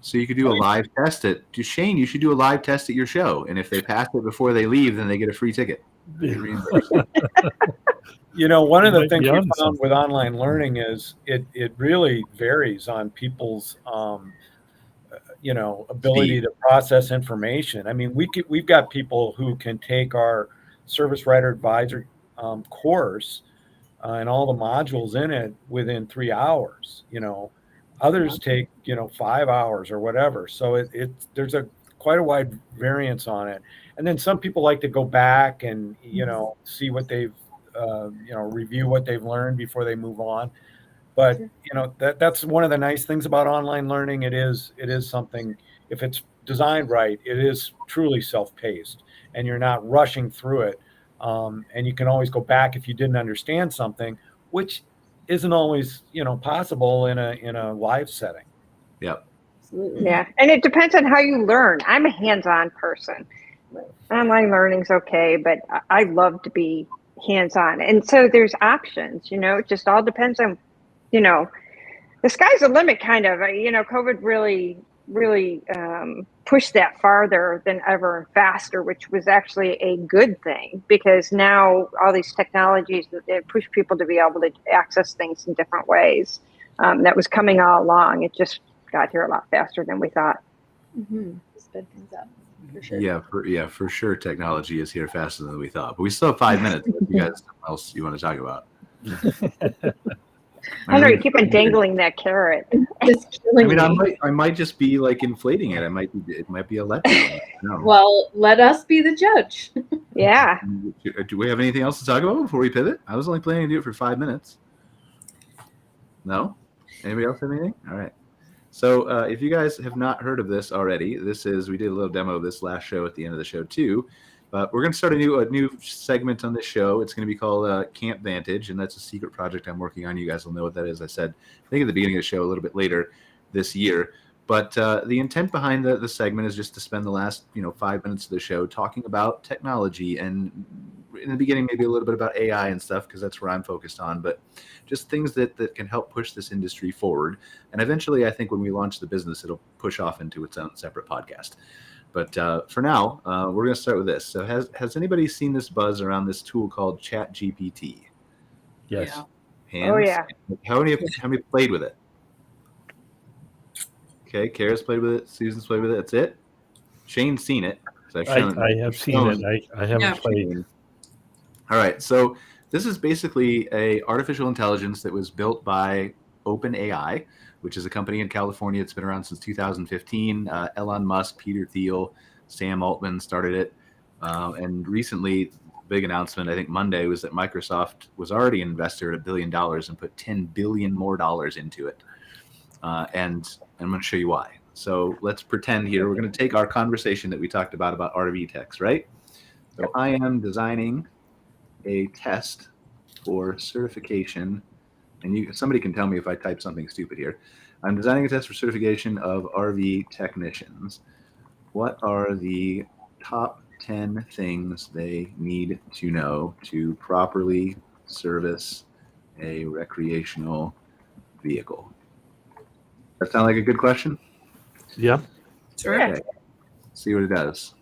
So you could do a live test Shane, you should do a live test at your show. And if they pass it before they leave, then they get a free ticket. One of the things we found with online learning is it really varies on people's, ability to process information. We've got people who can take our service writer advisor course and all the modules in it within 3 hours, Others take, 5 hours or whatever. So there's quite a wide variance on it. And then some people like to go back and, see what they've, review what they've learned before they move on. But, that's one of the nice things about online learning. It is something, if it's designed right, it is truly self-paced and you're not rushing through it. And you can always go back if you didn't understand something, which isn't always, possible in a live setting. Yep. Yeah. And it depends on how you learn. I'm a hands-on person. Online learning's okay, but I love to be hands-on. And so there's options, it just all depends on, the sky's the limit kind of, COVID really pushed that farther than ever and faster, which was actually a good thing because now all these technologies that push people to be able to access things in different ways. That was coming all along. It just got here a lot faster than we thought. Mm-hmm. Sped things up for sure. Yeah, for sure. Technology is here faster than we thought, but we still have 5 minutes. If you guys have something else you want to talk about? I know you keep on dangling that carrot. I might just be like inflating it. It might be a letdown. No. Well, let us be the judge. Yeah. Do we have anything else to talk about before we pivot? I was only planning to do it for 5 minutes. No? Anybody else have anything? All right. So if you guys have not heard of this already, we did a little demo of this last show at the end of the show too. But we're going to start a new segment on this show. It's going to be called Camp Vantage, and that's a secret project I'm working on. You guys will know what that is. I said, I think at the beginning of the show a little bit later this year. But the intent behind the segment is just to spend the last 5 minutes of the show talking about technology, and in the beginning maybe a little bit about AI and stuff, because that's where I'm focused on, but just things that can help push this industry forward. And eventually, I think when we launch the business, it'll push off into its own separate podcast. But for now, we're going to start with this. So has anybody seen this buzz around this tool called ChatGPT? Yes. Yeah. Hands? Oh, yeah. How many played with it? Okay, Cara's played with it. Susan's played with it. That's it. Shane's seen it. So I have seen it. I haven't played. All right. So this is basically a artificial intelligence that was built by OpenAI, which is a company in California. It's been around since 2015. Elon Musk, Peter Thiel, Sam Altman started it. And recently, big announcement, I think Monday, was that Microsoft was already an investor at $1 billion and put $10 billion more into it. And I'm going to show you why. So let's pretend here we're going to take our conversation that we talked about RV techs, right? So I am designing a test for certification, and somebody can tell me if I type something stupid here. I'm designing a test for certification of RV technicians. What are the top 10 things they need to know to properly service a recreational vehicle? That sound like a good question? Yeah. Sure. Okay. See what it does.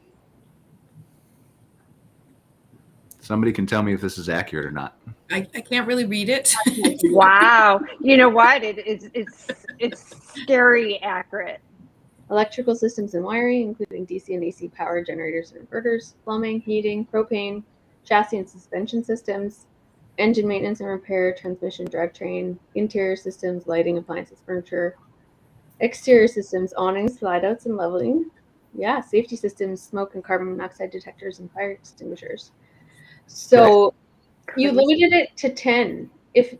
Somebody can tell me if this is accurate or not. I can't really read it. Wow. You know what? It's scary accurate. Electrical systems and wiring, including DC and AC power generators and inverters, plumbing, heating, propane, chassis and suspension systems, engine maintenance and repair, transmission, drivetrain, interior systems, lighting, appliances, furniture, exterior systems, awnings, slide outs and leveling. Yeah, safety systems, smoke and carbon monoxide detectors and fire extinguishers. So you limited it to 10. If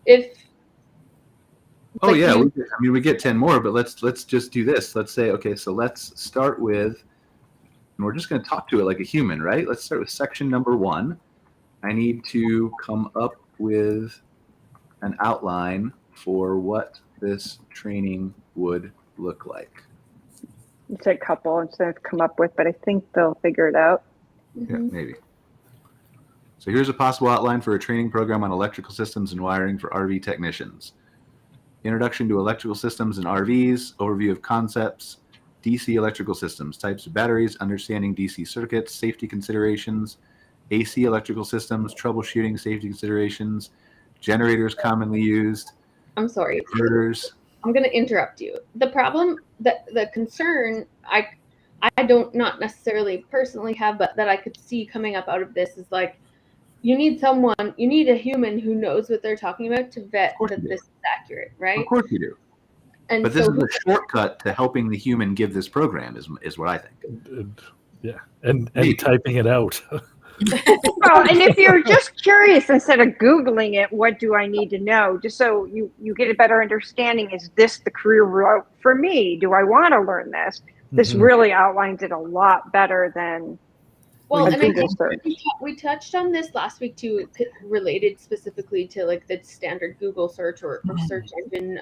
Oh, yeah, we get 10 more, but let's just do this. Let's say, okay, so let's start with, and we're just going to talk to it like a human, right? Let's start with section number 1. I need to come up with an outline for what this training would look like. It's a couple instead of come up with, but I think they'll figure it out. Yeah, maybe. So here's a possible outline for a training program on electrical systems and wiring for RV technicians. Introduction to electrical systems and RVs, overview of concepts, DC electrical systems, types of batteries, understanding DC circuits, safety considerations, AC electrical systems, troubleshooting, safety considerations, generators commonly used. I'm sorry. Inverters. I'm going to interrupt you. The problem, the concern I don't not necessarily personally have, but that I could see coming up out of this is like, you need a human who knows what they're talking about to vet that this is accurate, right? Of course you do. But this is a shortcut to helping the human give this program, is what I think. Yeah, and typing it out. Well, and if you're just curious, instead of Googling it, what do I need to know? Just so you get a better understanding, is this the career route for me? Do I want to learn this? This really outlines it a lot better than well, and Google search. We touched on this last week too, related specifically to like the standard Google search or search engine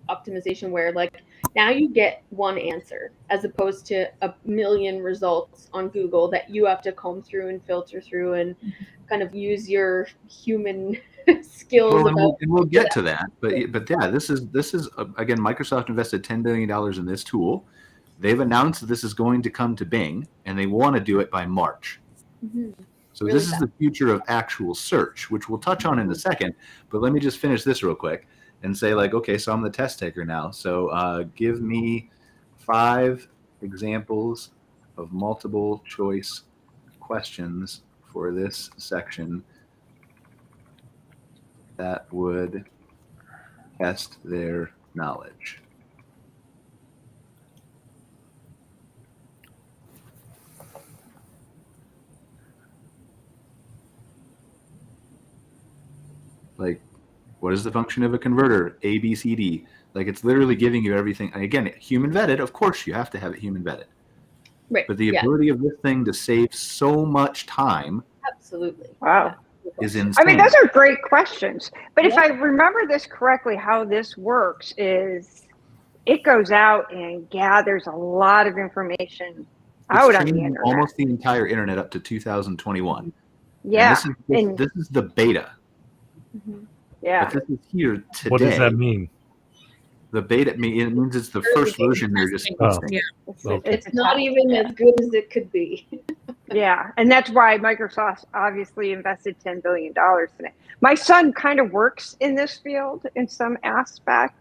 optimization, where like now you get one answer as opposed to a million results on Google that you have to comb through and filter through and kind of use your human skills. Well, and we'll get to that, but yeah, this is again, Microsoft invested $10 billion in this tool. They've announced that this is going to come to Bing, and they want to do it by March. So really, this is the future of actual search, which we'll touch on in a second. But let me just finish this real quick and say, like, okay, so I'm the test taker now. So give me 5 examples of multiple choice questions for this section that would test their knowledge. Like, what is the function of a converter? A, B, C, D. Like, it's literally giving you everything. And again, human vetted. Of course, you have to have it human vetted. Right. But the ability of this thing to save so much time. Absolutely. Wow. Is insane. I mean, those are great questions. But if I remember this correctly, how this works is it goes out and gathers a lot of information It's out on the changing internet. almost the entire internet up to 2021. Yeah. And this is the beta. Yeah. But this is here today. What does that mean? The beta, it means it's the first version they're just testing. Yeah. It's not even as good as it could be. Yeah, and that's why Microsoft obviously invested $10 billion in it. My son kind of works in this field in some aspect.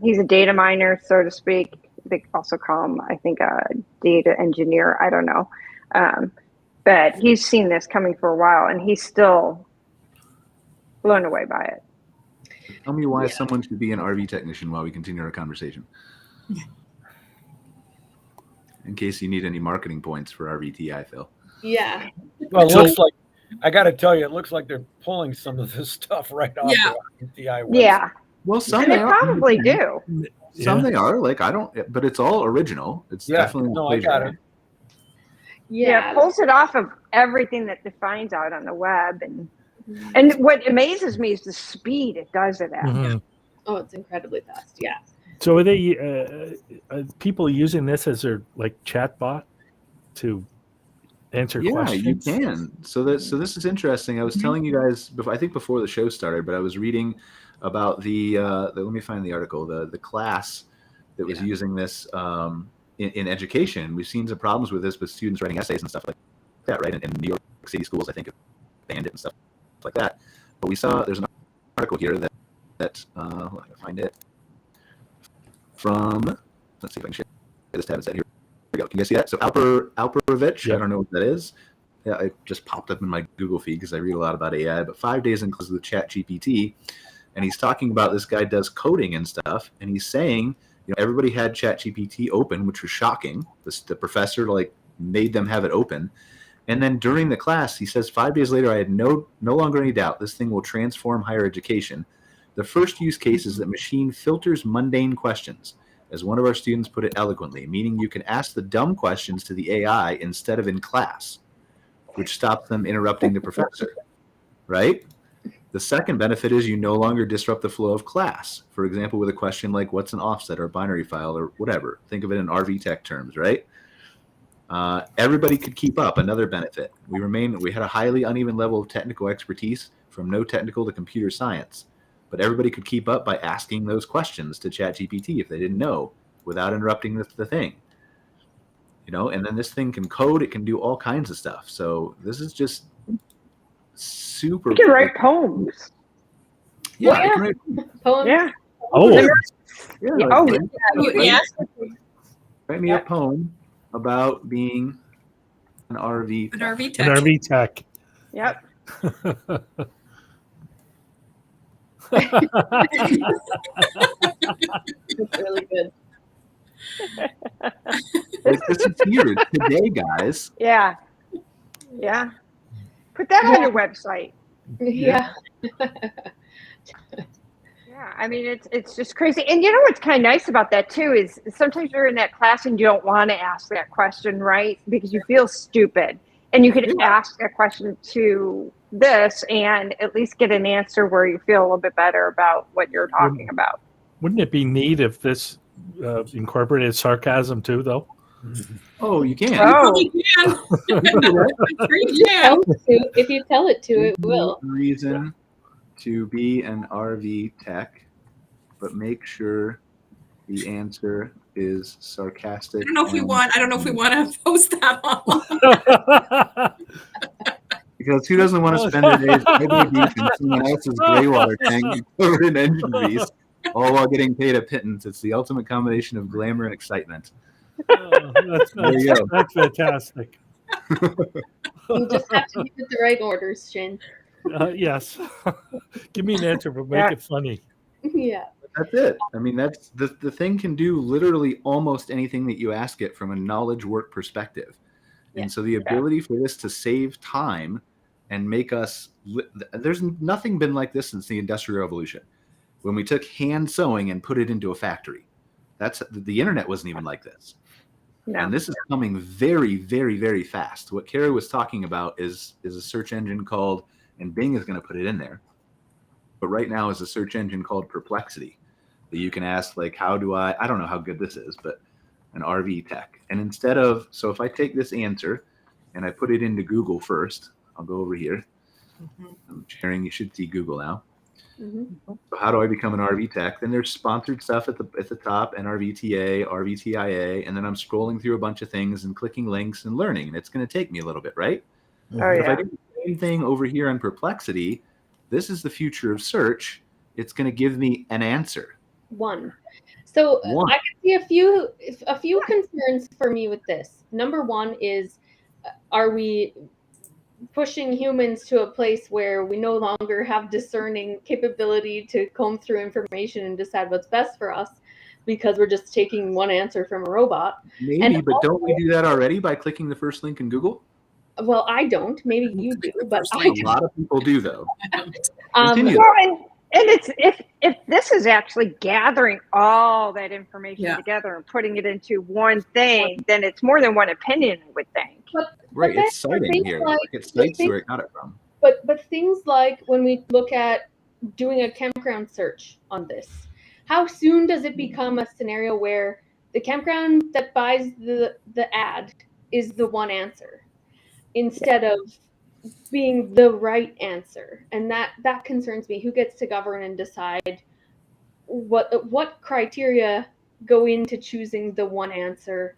He's a data miner, so to speak. They also call him, I think, a data engineer. I don't know. But he's seen this coming for a while, and he's still blown away by it. Tell me why someone should be an RV technician while we continue our conversation. In case you need any marketing points for RVTI, Phil. Yeah. Well, it looks like, I got to tell you, it looks like they're pulling some of this stuff right off the RVTI website. Yeah. Well, some And they probably do. Some they are. Like, I don't, but it's all original. It's definitely. No, I got it. Yeah, it pulls it off of everything that defines out on the web. And what amazes me is the speed it does it at. Mm-hmm. Oh, it's incredibly fast. Yeah. So are they people using this as their like chat bot to answer questions? Yeah, you can. So this is interesting. I was telling you guys I think before the show started, but I was reading about the let me find the article, the class that was using this in education. We've seen some problems with this with students writing essays and stuff like that, right? In New York City schools, I think have banned it and stuff like that. But we saw there's an article here that I find it from, let's see if I can share this tab instead. Here we go. Can you guys see that? So Alperovich, I don't know what that is. Yeah, it just popped up in my Google feed because I read a lot about AI, but 5 days in class with ChatGPT, and he's talking about this guy does coding and stuff, and he's saying, everybody had ChatGPT open, which was shocking. The professor made them have it open. And then during the class, he says, 5 days later, I had no longer any doubt this thing will transform higher education. The first use case is that machine filters mundane questions. As one of our students put it eloquently, meaning you can ask the dumb questions to the AI instead of in class, which stops them interrupting the professor, right? The second benefit is you no longer disrupt the flow of class. For example, with a question like, what's an offset or binary file or whatever? Think of it in RV tech terms, right? Everybody could keep up. Another benefit. We had a highly uneven level of technical expertise from no technical to computer science, but everybody could keep up by asking those questions to ChatGPT if they didn't know without interrupting the thing. And then this thing can code. It can do all kinds of stuff. So this is just super. You can write poems. Yeah. You can write Poems. Yeah. Oh, write me a poem about being an RV. An RV an tech. RV tech. Yep. It's really good. This is here today, guys. Yeah. Yeah. Put that on your website. Yeah. Yeah, I mean, it's just crazy. And what's kind of nice about that too is sometimes you're in that class and you don't want to ask that question, right? Because you feel stupid. And you could ask a question to this and at least get an answer where you feel a little bit better about what you're talking about. Wouldn't it be neat if this incorporated sarcasm too, though? Oh, you can. Oh, You can. You can. If you tell it to, it will. Reason to be an RV tech, but make sure the answer is sarcastic. I don't know if we want to post that online. Because who doesn't want to spend their days diving deep in someone else's gray water tank covered in engine grease, all while getting paid a pittance? It's the ultimate combination of glamour and excitement. There you go. That's fantastic. You just have to give it the right orders, Shane. Yes. Give me an answer, but make it funny. Yeah. That's it. I mean, that's the thing can do literally almost anything that you ask it from a knowledge work perspective. And so the ability for this to save time and make us, there's nothing been like this since the Industrial Revolution. When we took hand sewing and put it into a factory, the internet wasn't even like this. No. And this is coming very, very, very fast. What Cara was talking about is a search engine called, and Bing is going to put it in there, but right now is a search engine called Perplexity. that you can ask, like, how do I don't know how good this is, but an RV tech. And instead of, so if I take this answer and I put it into Google first, I'll go over here. I'm sharing, you should see Google now. So how do I become an RV tech? Then there's sponsored stuff at the top, NRVTA, RVTIA, and then I'm scrolling through a bunch of things and clicking links and learning, and it's going to take me a little bit, right? Oh, If I do the same thing over here on Perplexity, this is the future of search. It's going to give me an answer. So I can see a few concerns for me with this. Number one is, are we pushing humans to a place where we no longer have discerning capability to comb through information and decide what's best for us because we're just taking one answer from a robot? Maybe, but don't we do that already by clicking the first link in Google? Well, I don't. Maybe you do, but a lot of people do, though. And it's if this is actually gathering all that information together and putting it into one thing, then it's more than one opinion, I would think. Right, it's citing here. Like, it cites where it got it from. But things like when we look at doing a campground search on this, how soon does it become a scenario where the campground that buys the ad is the one answer instead of being the right answer? And that concerns me. Who gets to govern and decide what criteria go into choosing the one answer?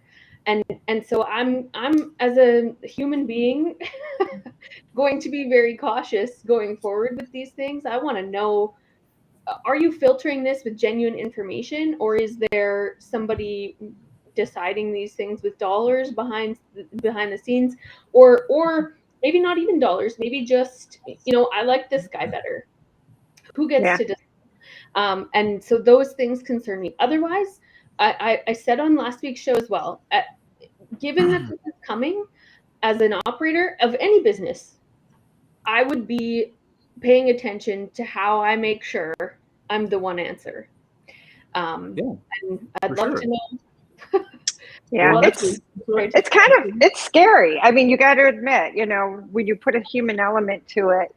And so I'm as a human being going to be very cautious going forward with these things. I want to know, are you filtering this with genuine information, or is there somebody deciding these things with dollars behind the scenes, or maybe not even dollars, maybe just, I like this guy better. Who gets to decide? And so those things concern me. Otherwise, I said on last week's show as well, given that this is coming, as an operator of any business, I would be paying attention to how I make sure I'm the one answer. And I'd love to know. It's scary. I mean, you got to admit, when you put a human element to it,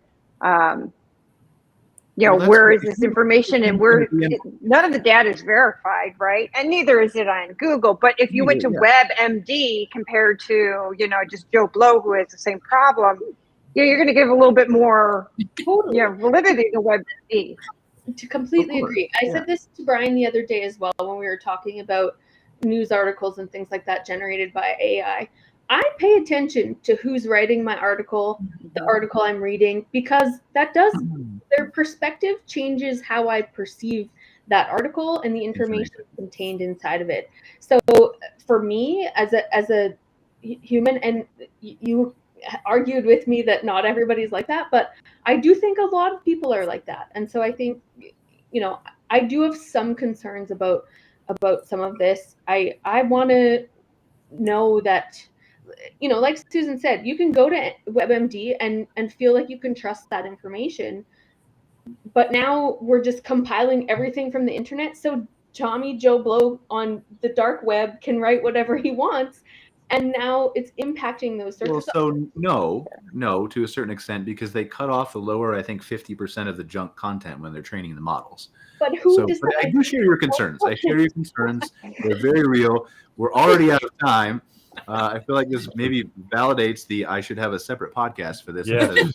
where is this information, and none of the data is verified, right? And neither is it on Google. But if you went to WebMD compared to, just Joe Blow, who has the same problem, you're going to give a little bit more validity to WebMD. To completely agree. I said this to Brian the other day as well when we were talking about news articles and things like that generated by AI. I pay attention to who's writing my article, the article I'm reading, because their perspective changes how I perceive that article and the information contained inside of it. So for me, as a human, and you argued with me that not everybody's like that, but I do think a lot of people are like that. And so I think, I do have some concerns about some of this. I want to know that, like Susan said, you can go to WebMD and feel like you can trust that information. But now we're just compiling everything from the internet. So Tommy Joe Blow on the dark web can write whatever he wants. And now it's impacting those search results. Well, so no, to a certain extent, because they cut off the lower, I think, 50% of the junk content when they're training the models. But but I do share your concerns. I share your concerns. They're very real. We're already out of time. I feel like this maybe validates I should have a separate podcast for this. This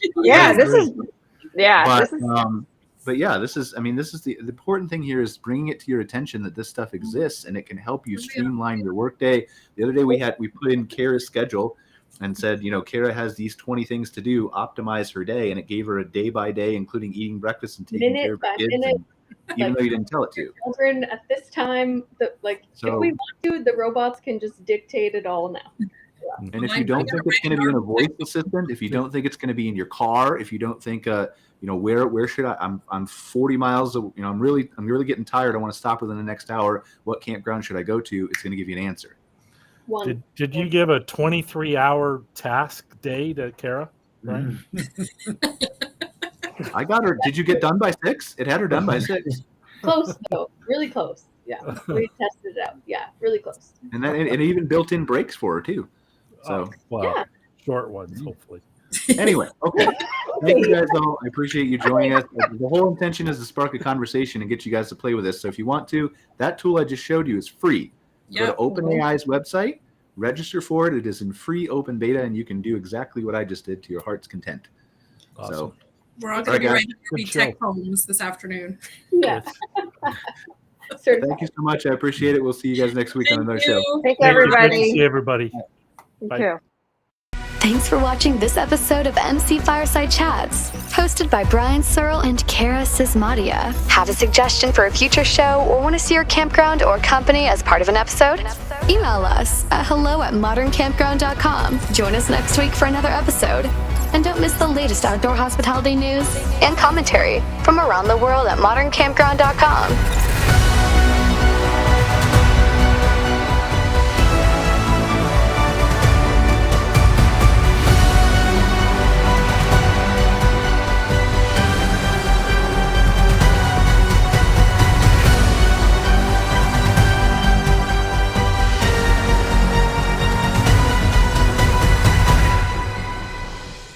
is the important thing here is bringing it to your attention that this stuff exists and it can help you streamline your workday. The other day we put in Cara's schedule and said, Cara has these 20 things to do, optimize her day, and it gave her a day by day, including eating breakfast and taking care of her kids, even though you didn't tell it to. Children at this time, if we want to, the robots can just dictate it all now. And if you don't think it's going to be in a voice assistant, if you don't think it's going to be in your car, if you don't think, where should I? I'm 40 miles. I'm really getting tired. I want to stop within the next hour. What campground should I go to? It's going to give you an answer. Did you give a 23-hour task day to Cara? Right? I got her. Did you get done by 6? It had her done by 6. Close though, really close. Yeah, we tested it out. Yeah, really close. And then it even built in breaks for her too. So short ones, hopefully. Anyway, okay. Thank you guys all. I appreciate you joining us. The whole intention is to spark a conversation and get you guys to play with this. So if you want to, that tool I just showed you is free. Go to OpenAI's website, register for it. It is in free open beta, and you can do exactly what I just did to your heart's content. Awesome. So we're all going to be ready to be tech homes this afternoon. Yeah. Thank you so much. I appreciate it. We'll see you guys next week on another show. Thank you, everybody. Good to see everybody. Thank you. Thanks for watching this episode of MC Fireside Chats, hosted by Brian Searl and Cara Csizmadia. Have a suggestion for a future show or want to see your campground or company as part of an episode? Email us at hello@moderncampground.com. Join us next week for another episode. And don't miss the latest outdoor hospitality news and commentary from around the world at moderncampground.com.